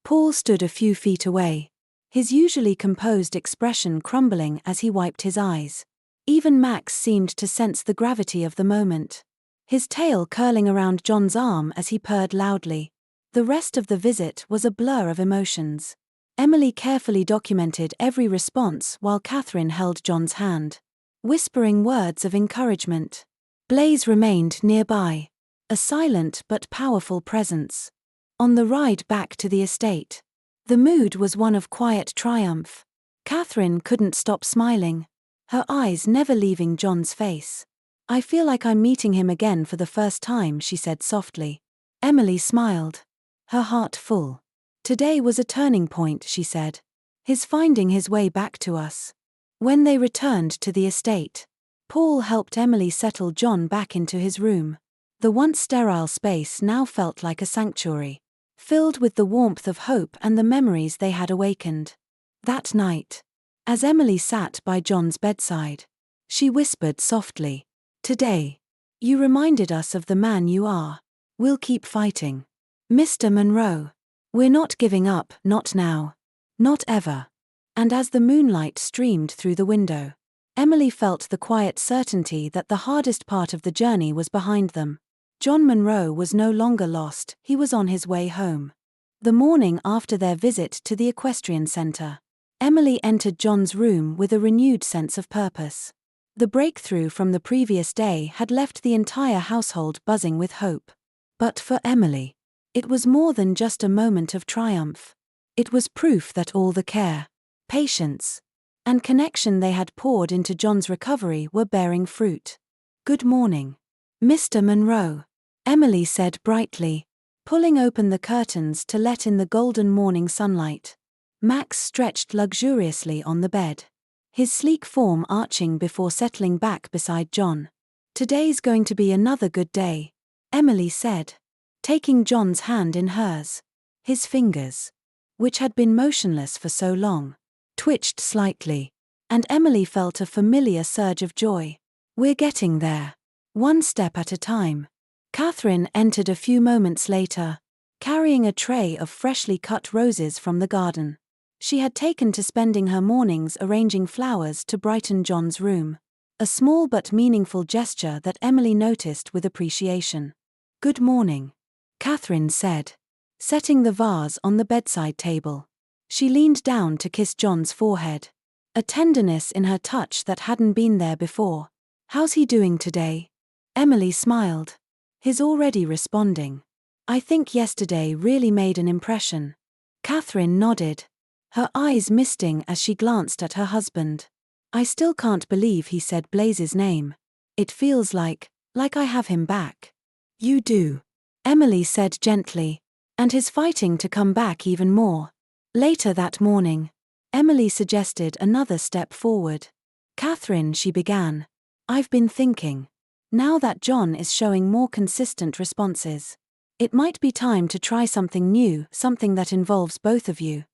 Paul stood a few feet away, his usually composed expression crumbling as he wiped his eyes. Even Max seemed to sense the gravity of the moment, his tail curling around John's arm as he purred loudly. The rest of the visit was a blur of emotions. Emily carefully documented every response while Catherine held John's hand, whispering words of encouragement. Blaze remained nearby, a silent but powerful presence. On the ride back to the estate, the mood was one of quiet triumph. Catherine couldn't stop smiling, her eyes never leaving John's face. I feel like I'm meeting him again for the first time, she said softly. Emily smiled, her heart full. Today was a turning point, she said. His finding his way back to us. When they returned to the estate, Paul helped Emily settle John back into his room. The once sterile space now felt like a sanctuary, filled with the warmth of hope and the memories they had awakened. That night, as Emily sat by John's bedside, she whispered softly, "Today, you reminded us of the man you are. We'll keep fighting. Mr. Monroe. We're not giving up, not now. Not ever." And as the moonlight streamed through the window, Emily felt the quiet certainty that the hardest part of the journey was behind them. John Monroe was no longer lost, he was on his way home. The morning after their visit to the equestrian center, Emily entered John's room with a renewed sense of purpose. The breakthrough from the previous day had left the entire household buzzing with hope. But for Emily, it was more than just a moment of triumph. It was proof that all the care, patience, and connection they had poured into John's recovery were bearing fruit. "Good morning, Mr. Monroe," Emily said brightly, pulling open the curtains to let in the golden morning sunlight. Max stretched luxuriously on the bed, his sleek form arching before settling back beside John. "Today's going to be another good day," Emily said, taking John's hand in hers. His fingers, which had been motionless for so long, twitched slightly, and Emily felt a familiar surge of joy. "We're getting there, one step at a time." Catherine entered a few moments later, carrying a tray of freshly cut roses from the garden. She had taken to spending her mornings arranging flowers to brighten John's room, a small but meaningful gesture that Emily noticed with appreciation. "Good morning," Catherine said, setting the vase on the bedside table. She leaned down to kiss John's forehead, a tenderness in her touch that hadn't been there before. "How's he doing today?" Emily smiled. "He's already responding. I think yesterday really made an impression." Catherine nodded, her eyes misting as she glanced at her husband. "I still can't believe he said Blaze's name. It feels like I have him back." "You do," Emily said gently, "and he's fighting to come back even more." Later that morning, Emily suggested another step forward. "Catherine," she began, "I've been thinking, now that John is showing more consistent responses, it might be time to try something new, something that involves both of you."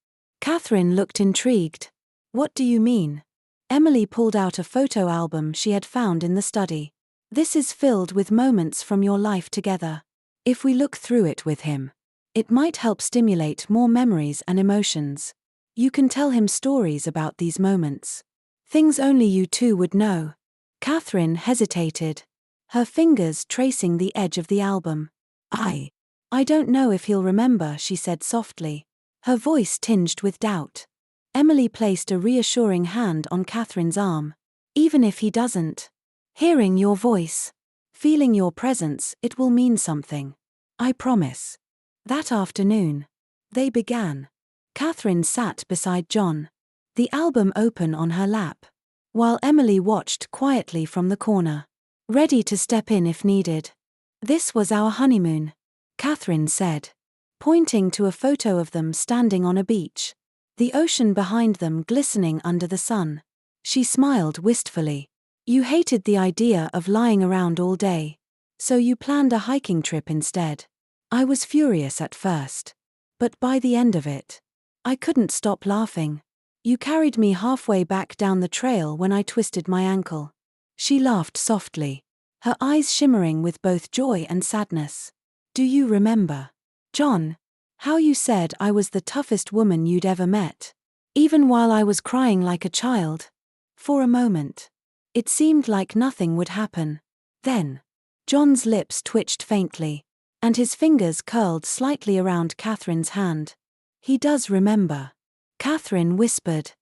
Catherine looked intrigued. "What do you mean?" Emily pulled out a photo album she had found in the study. "This is filled with moments from your life together. If we look through it with him, It might help stimulate more memories and emotions. You can tell him stories about these moments. Things only you two would know. Catherine hesitated, her fingers tracing the edge of the album. I don't know if he'll remember, she said softly, her voice tinged with doubt. Emily placed a reassuring hand on Catherine's arm. Even if he doesn't. Hearing your voice, feeling your presence, it will mean something. I promise. That afternoon, they began. Catherine sat beside John, the album open on her lap, while Emily watched quietly from the corner, ready to step in if needed. This was our honeymoon, Catherine said, pointing to a photo of them standing on a beach, the ocean behind them glistening under the sun. She smiled wistfully. You hated the idea of lying around all day, so you planned a hiking trip instead. I was furious at first, but by the end of it, I couldn't stop laughing. You carried me halfway back down the trail when I twisted my ankle. She laughed softly, her eyes shimmering with both joy and sadness. Do you remember, John, how you said I was the toughest woman you'd ever met? Even while I was crying like a child? For a moment, it seemed like nothing would happen. Then, John's lips twitched faintly, and his fingers curled slightly around Catherine's hand. He does remember, Catherine whispered,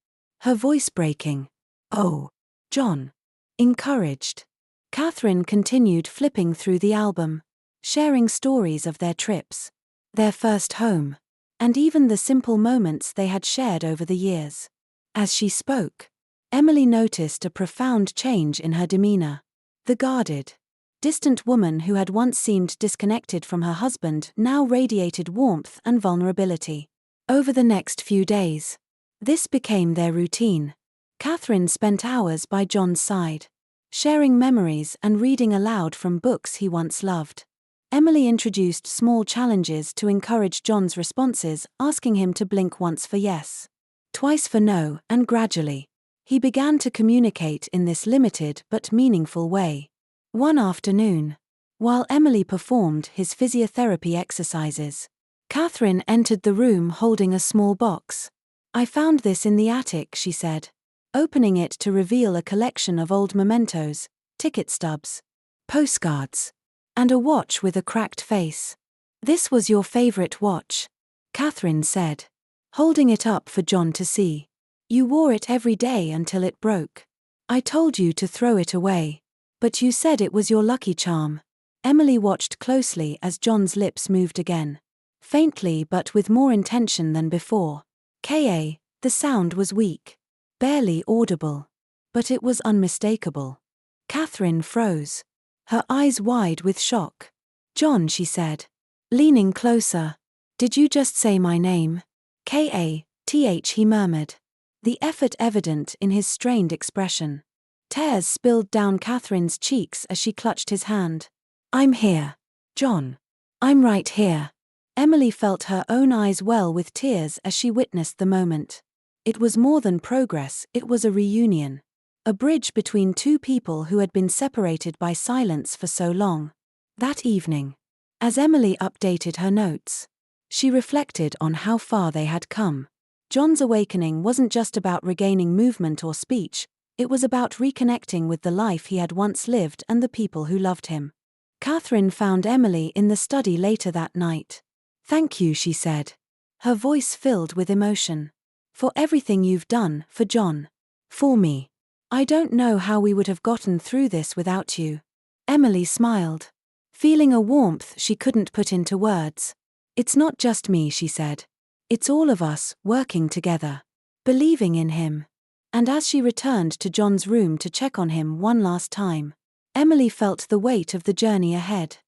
her voice breaking. Oh, John. Encouraged, Catherine continued flipping through the album, sharing stories of their trips, their first home, and even the simple moments they had shared over the years. As she spoke, Emily noticed a profound change in her demeanor. The guarded, distant woman who had once seemed disconnected from her husband now radiated warmth and vulnerability. Over the next few days, this became their routine. Catherine spent hours by John's side, sharing memories and reading aloud from books he once loved. Emily introduced small challenges to encourage John's responses, asking him to blink once for yes, twice for no, and gradually, he began to communicate in this limited but meaningful way. One afternoon, while Emily performed his physiotherapy exercises, Catherine entered the room holding a small box. I found this in the attic, she said, opening it to reveal a collection of old mementos, ticket stubs, postcards, and a watch with a cracked face. This was your favorite watch, Catherine said, holding it up for John to see. You wore it every day until it broke. I told you to throw it away, but you said it was your lucky charm. Emily watched closely as John's lips moved again, faintly but with more intention than before. The sound was weak, barely audible, but it was unmistakable. Catherine froze, her eyes wide with shock. John, she said, leaning closer. Did you just say my name? Kath, he murmured, the effort evident in his strained expression. Tears spilled down Catherine's cheeks as she clutched his hand. I'm here, John. I'm right here. Emily felt her own eyes well with tears as she witnessed the moment. It was more than progress, it was a reunion. A bridge between two people who had been separated by silence for so long. That evening, as Emily updated her notes, she reflected on how far they had come. John's awakening wasn't just about regaining movement or speech, it was about reconnecting with the life he had once lived and the people who loved him. Catherine found Emily in the study later that night. Thank you, she said, her voice filled with emotion. For everything you've done, for John. For me. I don't know how we would have gotten through this without you. Emily smiled, feeling a warmth she couldn't put into words. It's not just me, she said. It's all of us, working together. Believing in him. And as she returned to John's room to check on him one last time, Emily felt the weight of the journey ahead,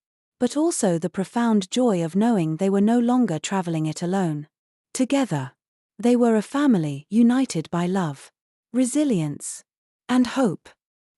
but also the profound joy of knowing they were no longer traveling it alone. Together. They were a family united by love, resilience, and hope.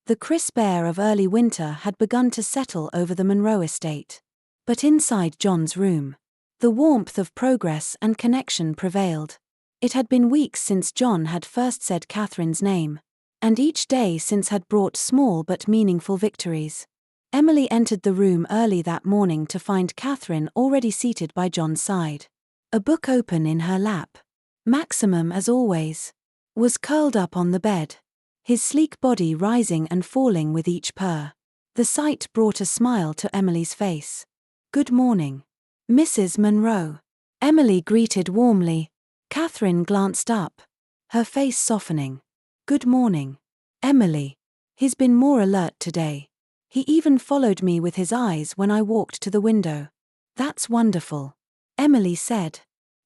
The crisp air of early winter had begun to settle over the Monroe estate. But inside John's room, the warmth of progress and connection prevailed. It had been weeks since John had first said Catherine's name, and each day since had brought small but meaningful victories. Emily entered the room early that morning to find Catherine already seated by John's side. A book open in her lap. Maximum, as always, was curled up on the bed, his sleek body rising and falling with each purr. The sight brought a smile to Emily's face. "Good morning, Mrs. Monroe," Emily greeted warmly. Catherine glanced up, her face softening. "Good morning, Emily." He's been more alert today. He even followed me with his eyes when I walked to the window. "That's wonderful," Emily said,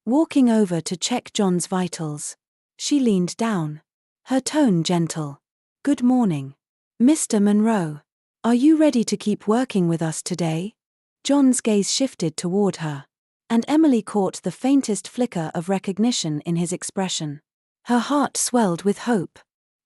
walking over to check John's vitals. She leaned down, her tone gentle. "Good morning, Mr. Monroe. Are you ready to keep working with us today?" John's gaze shifted toward her, and Emily caught the faintest flicker of recognition in his expression. Her heart swelled with hope.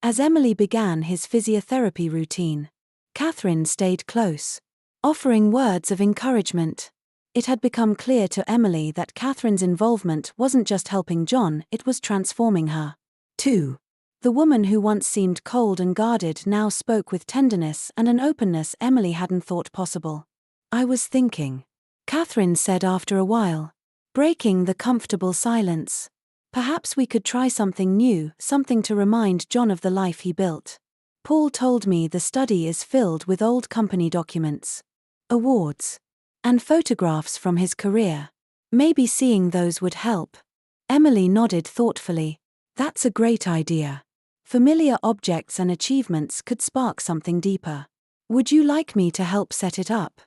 As Emily began his physiotherapy routine, Catherine stayed close, offering words of encouragement. It had become clear to Emily that Catherine's involvement wasn't just helping John, it was transforming her, too. The woman who once seemed cold and guarded now spoke with tenderness and an openness Emily hadn't thought possible. "I was thinking," Catherine said after a while, breaking the comfortable silence. "Perhaps we could try something new, something to remind John of the life he built. Paul told me the study is filled with old company documents, awards, and photographs from his career. Maybe seeing those would help." Emily nodded thoughtfully. "That's a great idea. Familiar objects and achievements could spark something deeper. Would you like me to help set it up?"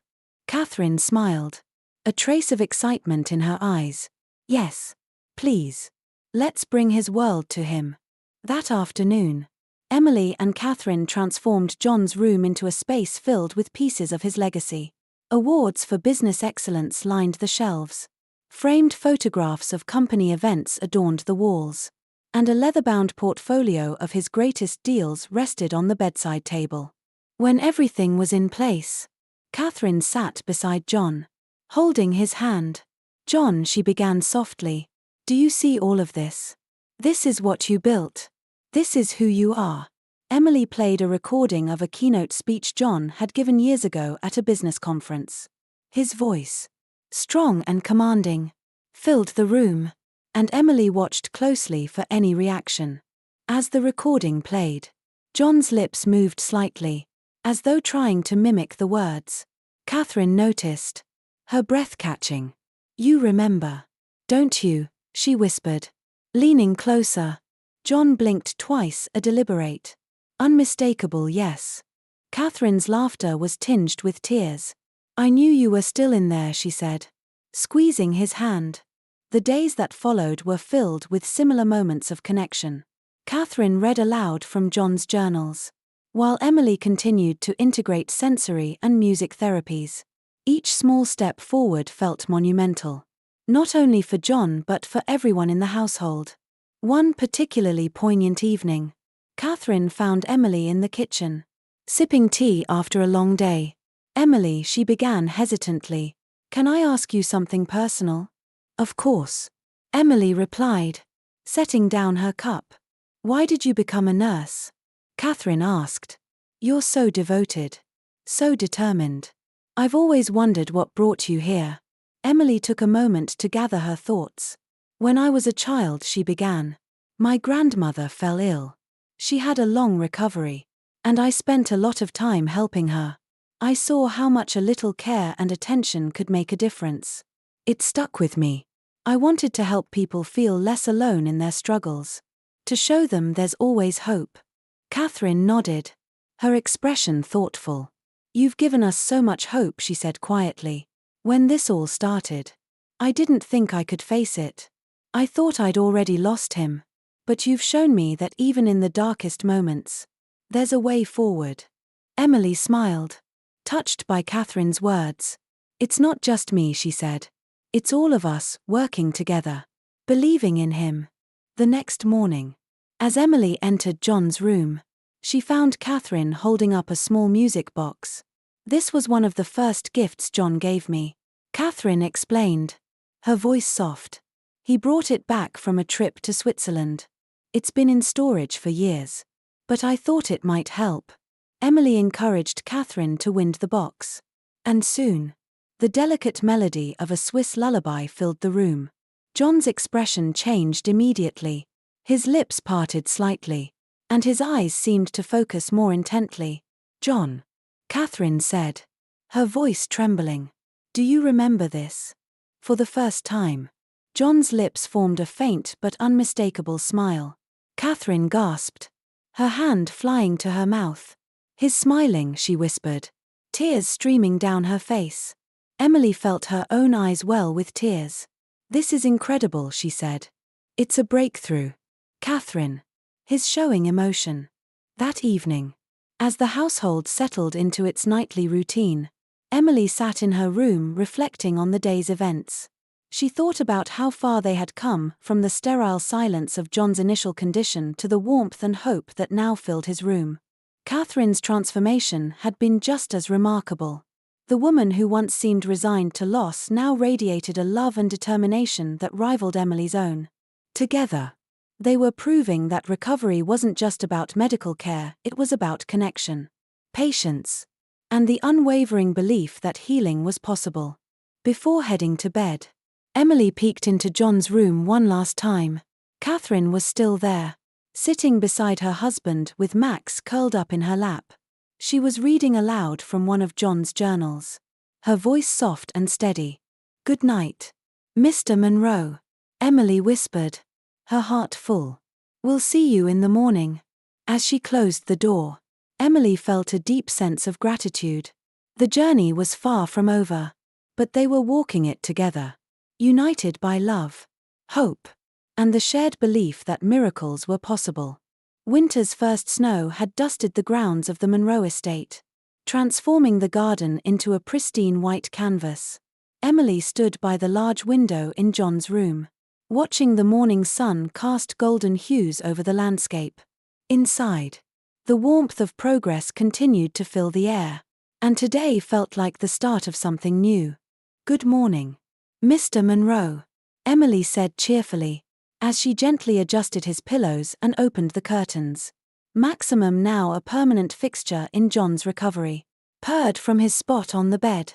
Catherine smiled, a trace of excitement in her eyes. "Yes, please. Let's bring his world to him." That afternoon, Emily and Catherine transformed John's room into a space filled with pieces of his legacy. Awards for business excellence lined the shelves. Framed photographs of company events adorned the walls, and a leather-bound portfolio of his greatest deals rested on the bedside table. When everything was in place, Catherine sat beside John, holding his hand. "John," she began softly, "do you see all of this? This is what you built. This is who you are." Emily played a recording of a keynote speech John had given years ago at a business conference. His voice, strong and commanding, filled the room, and Emily watched closely for any reaction. As the recording played, John's lips moved slightly, as though trying to mimic the words. Catherine noticed, her breath catching. "You remember, don't you?" she whispered, leaning closer. John blinked twice, a deliberate, unmistakable yes. Catherine's laughter was tinged with tears. "I knew you were still in there," she said, squeezing his hand. The days that followed were filled with similar moments of connection. Catherine read aloud from John's journals, while Emily continued to integrate sensory and music therapies. Each small step forward felt monumental, not only for John but for everyone in the household. One particularly poignant evening, Catherine found Emily in the kitchen, sipping tea after a long day. "Emily," she began hesitantly, "can I ask you something personal?" "Of course," Emily replied, setting down her cup. "Why did you become a nurse?" Catherine asked. "You're so devoted, so determined. I've always wondered what brought you here." Emily took a moment to gather her thoughts. "When I was a child," she began, "my grandmother fell ill. She had a long recovery, and I spent a lot of time helping her. I saw how much a little care and attention could make a difference. It stuck with me. I wanted to help people feel less alone in their struggles, to show them there's always hope." Catherine nodded, her expression thoughtful. "You've given us so much hope," she said quietly. "When this all started, I didn't think I could face it. I thought I'd already lost him. But you've shown me that even in the darkest moments, there's a way forward." Emily smiled, touched by Catherine's words. "It's not just me," she said. "It's all of us, working together, believing in him." The next morning, as Emily entered John's room, she found Catherine holding up a small music box. "This was one of the first gifts John gave me," Catherine explained, her voice soft. "He brought it back from a trip to Switzerland. It's been in storage for years, but I thought it might help." Emily encouraged Catherine to wind the box. And soon, the delicate melody of a Swiss lullaby filled the room. John's expression changed immediately. His lips parted slightly, and his eyes seemed to focus more intently. "John," Catherine said, her voice trembling. "Do you remember this?" For the first time, John's lips formed a faint but unmistakable smile. Catherine gasped, her hand flying to her mouth. "He's smiling," she whispered, tears streaming down her face. Emily felt her own eyes well with tears. "This is incredible," she said. "It's a breakthrough." "Catherine." His showing emotion. That evening, as the household settled into its nightly routine, Emily sat in her room reflecting on the day's events. She thought about how far they had come from the sterile silence of John's initial condition to the warmth and hope that now filled his room. Catherine's transformation had been just as remarkable. The woman who once seemed resigned to loss now radiated a love and determination that rivaled Emily's own. Together, they were proving that recovery wasn't just about medical care, it was about connection, patience, and the unwavering belief that healing was possible. Before heading to bed, Emily peeked into John's room one last time. Catherine was still there, sitting beside her husband with Max curled up in her lap. She was reading aloud from one of John's journals, her voice soft and steady. "Good night, Mr. Monroe," Emily whispered, her heart full. "We'll see you in the morning." As she closed the door, Emily felt a deep sense of gratitude. The journey was far from over, but they were walking it together, united by love, hope, and the shared belief that miracles were possible. Winter's first snow had dusted the grounds of the Monroe estate, transforming the garden into a pristine white canvas. Emily stood by the large window in John's room, watching the morning sun cast golden hues over the landscape. Inside, the warmth of progress continued to fill the air, and today felt like the start of something new. "Good morning, Mr. Monroe," Emily said cheerfully, as she gently adjusted his pillows and opened the curtains. Maximum, now a permanent fixture in John's recovery, purred from his spot on the bed.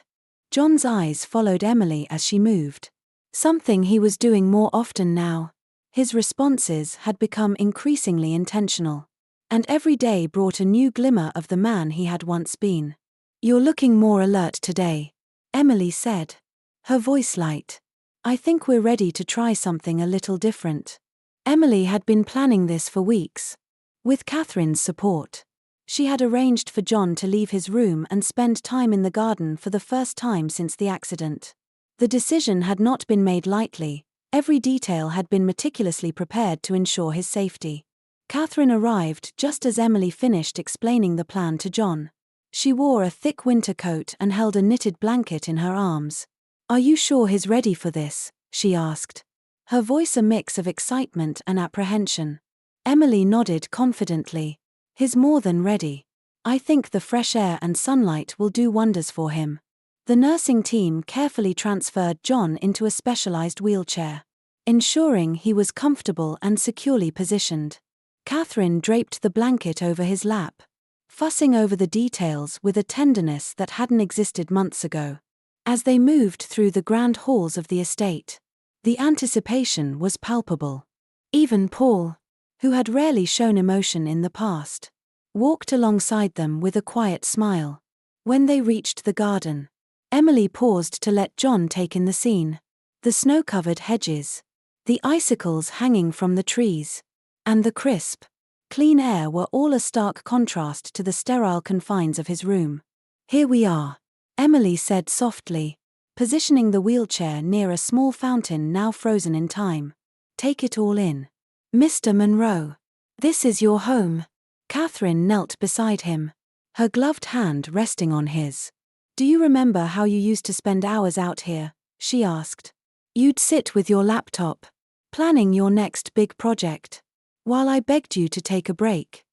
John's eyes followed Emily as she moved, something he was doing more often now. His responses had become increasingly intentional, and every day brought a new glimmer of the man he had once been. "You're looking more alert today," Emily said, her voice light. "I think we're ready to try something a little different." Emily had been planning this for weeks. With Catherine's support, she had arranged for John to leave his room and spend time in the garden for the first time since the accident. The decision had not been made lightly, every detail had been meticulously prepared to ensure his safety. Catherine arrived just as Emily finished explaining the plan to John. She wore a thick winter coat and held a knitted blanket in her arms. "Are you sure he's ready for this?" she asked, her voice a mix of excitement and apprehension. Emily nodded confidently. "He's more than ready. I think the fresh air and sunlight will do wonders for him." The nursing team carefully transferred John into a specialized wheelchair, ensuring he was comfortable and securely positioned. Catherine draped the blanket over his lap, fussing over the details with a tenderness that hadn't existed months ago. As they moved through the grand halls of the estate, the anticipation was palpable. Even Paul, who had rarely shown emotion in the past, walked alongside them with a quiet smile. When they reached the garden, Emily paused to let John take in the scene. The snow-covered hedges, the icicles hanging from the trees, and the crisp, clean air were all a stark contrast to the sterile confines of his room. "Here we are," Emily said softly, positioning the wheelchair near a small fountain now frozen in time. "Take it all in. Mr. Monroe, this is your home." Catherine knelt beside him, her gloved hand resting on his. "Do you remember how you used to spend hours out here?" she asked. "You'd sit with your laptop, planning your next big project, while I begged you to take a break."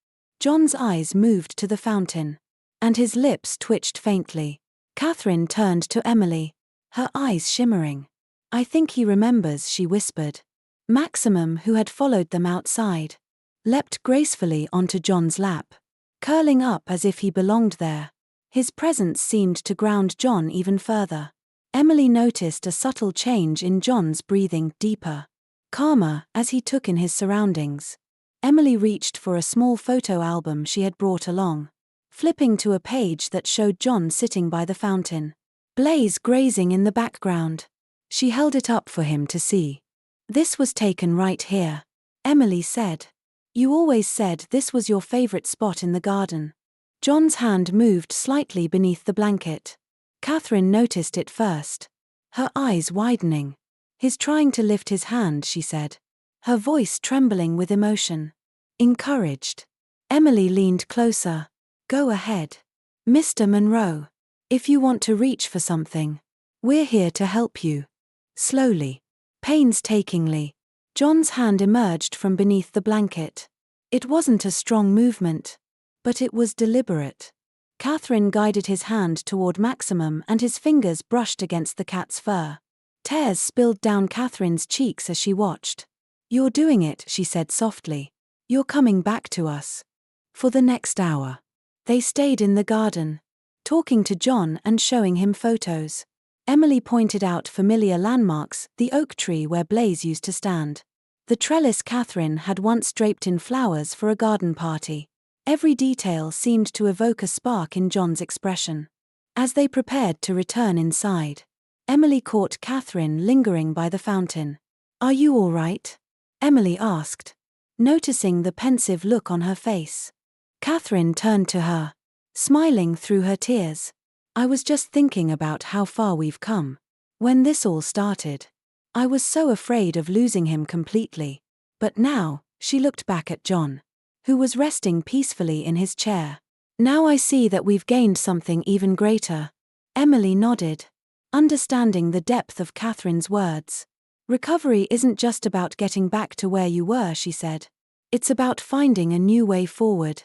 John's eyes moved to the fountain, and his lips twitched faintly. Catherine turned to Emily, her eyes shimmering. "I think he remembers," she whispered. Maximum, who had followed them outside, leapt gracefully onto John's lap. curling up as if he belonged there. His presence seemed to ground John even further. Emily noticed a subtle change in John's breathing, deeper, calmer, as he took in his surroundings. Emily reached for a small photo album she had brought along, flipping to a page that showed John sitting by the fountain, Blaze grazing in the background. She held it up for him to see. "This was taken right here," Emily said. "You always said this was your favorite spot in the garden." John's hand moved slightly beneath the blanket. Catherine noticed it first, her eyes widening. "He's trying to lift his hand," she said, her voice trembling with emotion. Encouraged, Emily leaned closer. "Go ahead, Mr. Monroe. If you want to reach for something, we're here to help you." Slowly, painstakingly, John's hand emerged from beneath the blanket. It wasn't a strong movement, but it was deliberate. Catherine guided his hand toward Maximum and his fingers brushed against the cat's fur. Tears spilled down Catherine's cheeks as she watched. "You're doing it," she said softly. "You're coming back to us." For the next hour, they stayed in the garden, talking to John and showing him photos. Emily pointed out familiar landmarks, the oak tree where Blaze used to stand, the trellis Catherine had once draped in flowers for a garden party. Every detail seemed to evoke a spark in John's expression. As they prepared to return inside, Emily caught Catherine lingering by the fountain. "Are you all right?" Emily asked, noticing the pensive look on her face. Catherine turned to her, smiling through her tears. "I was just thinking about how far we've come. When this all started, I was so afraid of losing him completely. But now," she looked back at John, who was resting peacefully in his chair. "Now I see that we've gained something even greater." Emily nodded, understanding the depth of Catherine's words. "Recovery isn't just about getting back to where you were," she said. "It's about finding a new way forward."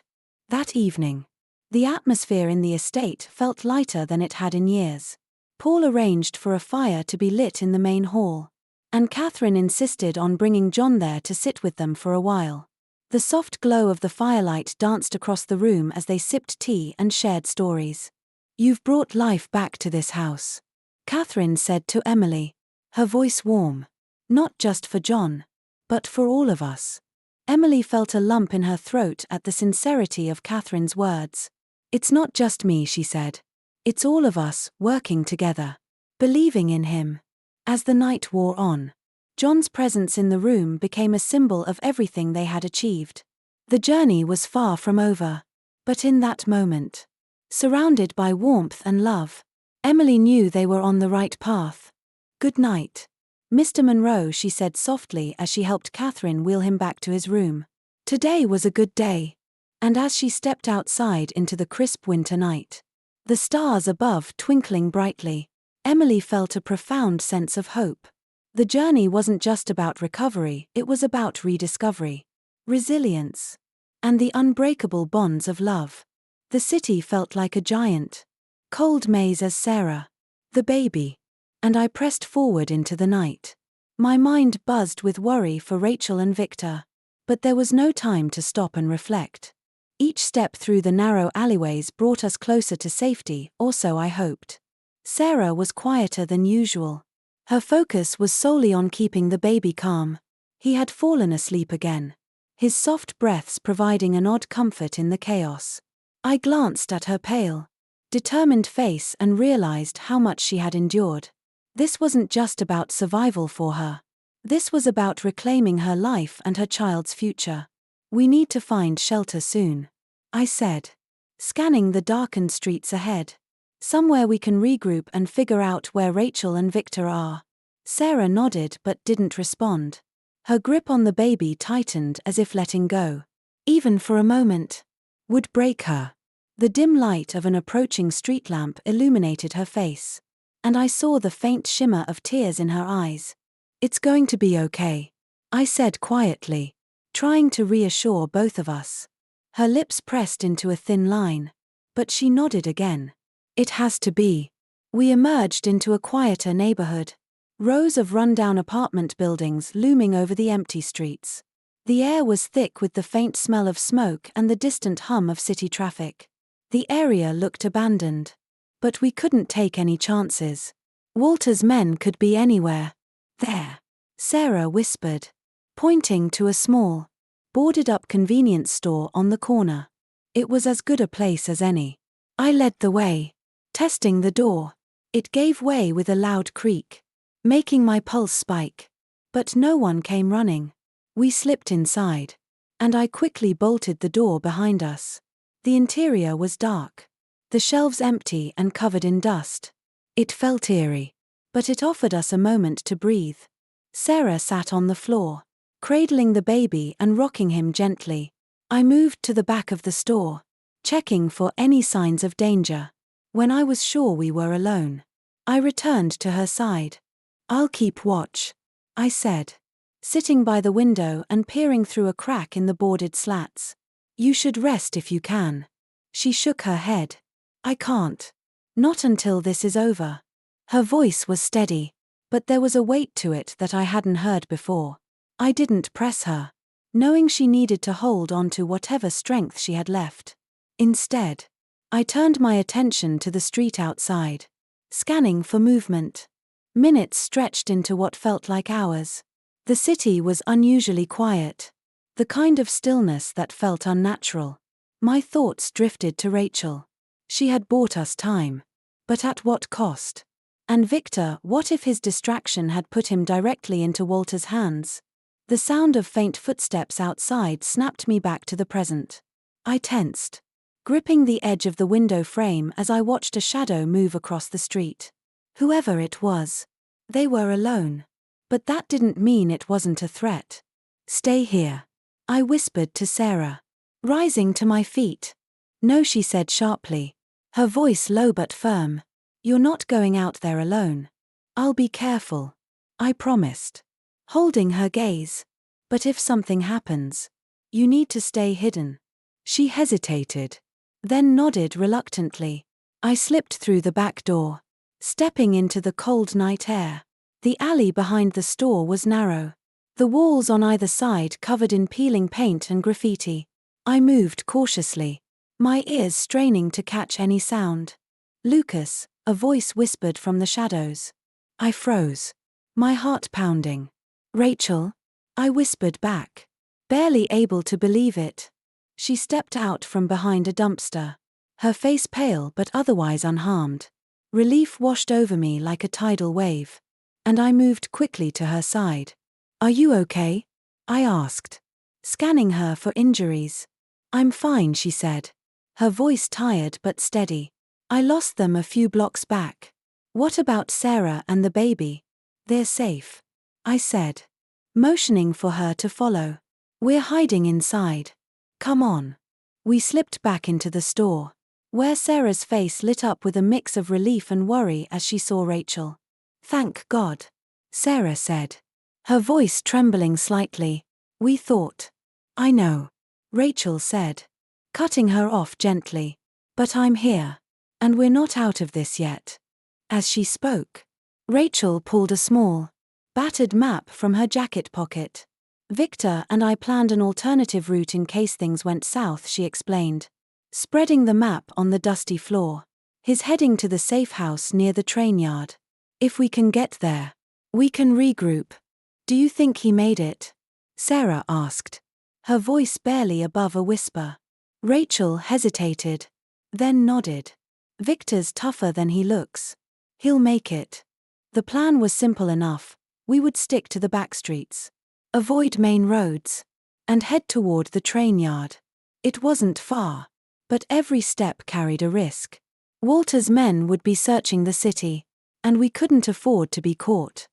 That evening, the atmosphere in the estate felt lighter than it had in years. Paul arranged for a fire to be lit in the main hall, and Catherine insisted on bringing John there to sit with them for a while. The soft glow of the firelight danced across the room as they sipped tea and shared stories. "You've brought life back to this house," Catherine said to Emily, her voice warm. "Not just for John, but for all of us." Emily felt a lump in her throat at the sincerity of Catherine's words. "It's not just me," she said. "It's all of us, working together, believing in him." As the night wore on, John's presence in the room became a symbol of everything they had achieved. The journey was far from over. But in that moment, surrounded by warmth and love, Emily knew they were on the right path. "Good night, Mr. Monroe," she said softly as she helped Catherine wheel him back to his room. Today was a good day. And as she stepped outside into the crisp winter night, the stars above twinkling brightly, Emily felt a profound sense of hope. The journey wasn't just about recovery, it was about rediscovery, resilience, and the unbreakable bonds of love. The city felt like a giant, cold maze as Sarah, the baby, and I pressed forward into the night. My mind buzzed with worry for Rachel and Victor, but there was no time to stop and reflect. Each step through the narrow alleyways brought us closer to safety, or so I hoped. Sarah was quieter than usual. Her focus was solely on keeping the baby calm. He had fallen asleep again, his soft breaths providing an odd comfort in the chaos. I glanced at her pale, determined face and realized how much she had endured. This wasn't just about survival for her. This was about reclaiming her life and her child's future. "We need to find shelter soon," I said, scanning the darkened streets ahead. "Somewhere we can regroup and figure out where Rachel and Victor are." Sarah nodded but didn't respond. Her grip on the baby tightened as if letting go, even for a moment, would break her. The dim light of an approaching street lamp illuminated her face, and I saw the faint shimmer of tears in her eyes. "It's going to be okay," I said quietly, trying to reassure both of us. Her lips pressed into a thin line, but she nodded again. "It has to be." We emerged into a quieter neighborhood, rows of rundown apartment buildings looming over the empty streets. The air was thick with the faint smell of smoke and the distant hum of city traffic. The area looked abandoned. But we couldn't take any chances. Walter's men could be anywhere. There, Sarah whispered, pointing to a small, boarded-up convenience store on the corner. It was as good a place as any. I led the way, testing the door. It gave way with a loud creak, making my pulse spike. But no one came running. We slipped inside, and I quickly bolted the door behind us. The interior was dark, the shelves empty and covered in dust. It felt eerie, but it offered us a moment to breathe. Sarah sat on the floor, cradling the baby and rocking him gently. I moved to the back of the store, checking for any signs of danger. When I was sure we were alone, I returned to her side. "I'll keep watch," I said, sitting by the window and peering through a crack in the boarded slats. "You should rest if you can." She shook her head. "I can't. Not until this is over." Her voice was steady, but there was a weight to it that I hadn't heard before. I didn't press her, knowing she needed to hold on to whatever strength she had left. Instead, I turned my attention to the street outside, scanning for movement. Minutes stretched into what felt like hours. The city was unusually quiet, the kind of stillness that felt unnatural. My thoughts drifted to Rachel. She had bought us time. But at what cost? And Victor, what if his distraction had put him directly into Walter's hands? The sound of faint footsteps outside snapped me back to the present. I tensed, gripping the edge of the window frame as I watched a shadow move across the street. Whoever it was, they were alone. But that didn't mean it wasn't a threat. "Stay here," I whispered to Sarah, rising to my feet. "No," she said sharply, her voice low but firm. "You're not going out there alone." "I'll be careful," I promised, holding her gaze. "But if something happens, you need to stay hidden." She hesitated, then nodded reluctantly. I slipped through the back door, stepping into the cold night air. The alley behind the store was narrow, the walls on either side covered in peeling paint and graffiti. I moved cautiously, my ears straining to catch any sound. "Lucas," a voice whispered from the shadows. I froze, my heart pounding. "Rachel," I whispered back, barely able to believe it. She stepped out from behind a dumpster, her face pale but otherwise unharmed. Relief washed over me like a tidal wave, and I moved quickly to her side. "Are you okay?" I asked, scanning her for injuries. "I'm fine," she said, her voice tired but steady. "I lost them a few blocks back." "What about Sarah and the baby?" "They're safe," I said, motioning for her to follow. "We're hiding inside. Come on." We slipped back into the store, where Sarah's face lit up with a mix of relief and worry as she saw Rachel. "Thank God," Sarah said, her voice trembling slightly. "We thought." "I know," Rachel said, cutting her off gently. "But I'm here, and we're not out of this yet." As she spoke, Rachel pulled a small, battered map from her jacket pocket. "Victor and I planned an alternative route in case things went south," she explained, spreading the map on the dusty floor. "He's heading to the safe house near the train yard. If we can get there, we can regroup." "Do you think he made it?" Sarah asked, her voice barely above a whisper. Rachel hesitated, then nodded. "Victor's tougher than he looks. He'll make it." The plan was simple enough. We would stick to the back streets, avoid main roads, and head toward the train yard. It wasn't far, but every step carried a risk. Walter's men would be searching the city, and we couldn't afford to be caught.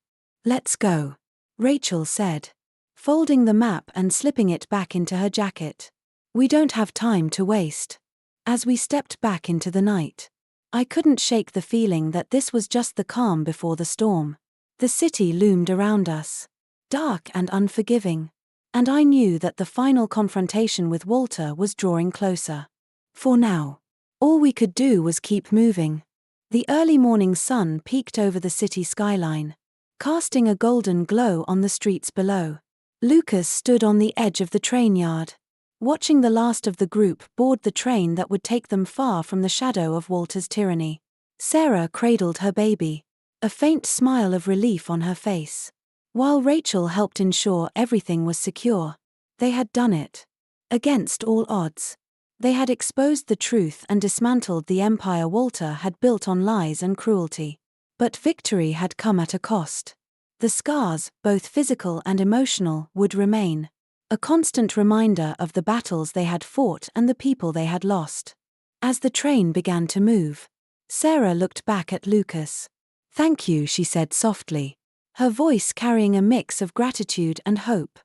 "Let's go," Rachel said, folding the map and slipping it back into her jacket. "We don't have time to waste." As we stepped back into the night, I couldn't shake the feeling that this was just the calm before the storm. The city loomed around us, dark and unforgiving, and I knew that the final confrontation with Walter was drawing closer. For now, all we could do was keep moving. The early morning sun peeked over the city skyline, casting a golden glow on the streets below. Lucas stood on the edge of the train yard, watching the last of the group board the train that would take them far from the shadow of Walter's tyranny. Sarah cradled her baby, a faint smile of relief on her face. While Rachel helped ensure everything was secure, they had done it. Against all odds. They had exposed the truth and dismantled the empire Walter had built on lies and cruelty. But victory had come at a cost. The scars, both physical and emotional, would remain. A constant reminder of the battles they had fought and the people they had lost. As the train began to move, Sarah looked back at Lucas. "Thank you," she said softly, her voice carrying a mix of gratitude and hope.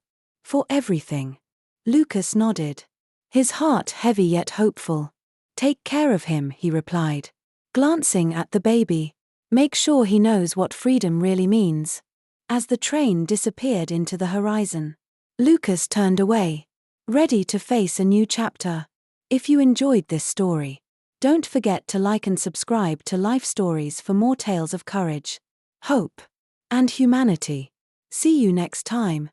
"For everything." Lucas nodded, his heart heavy yet hopeful. "Take care of him," he replied, glancing at the baby. "Make sure he knows what freedom really means." As the train disappeared into the horizon, Lucas turned away, ready to face a new chapter. If you enjoyed this story, don't forget to like and subscribe to Life Stories for more tales of courage, hope, and humanity. See you next time.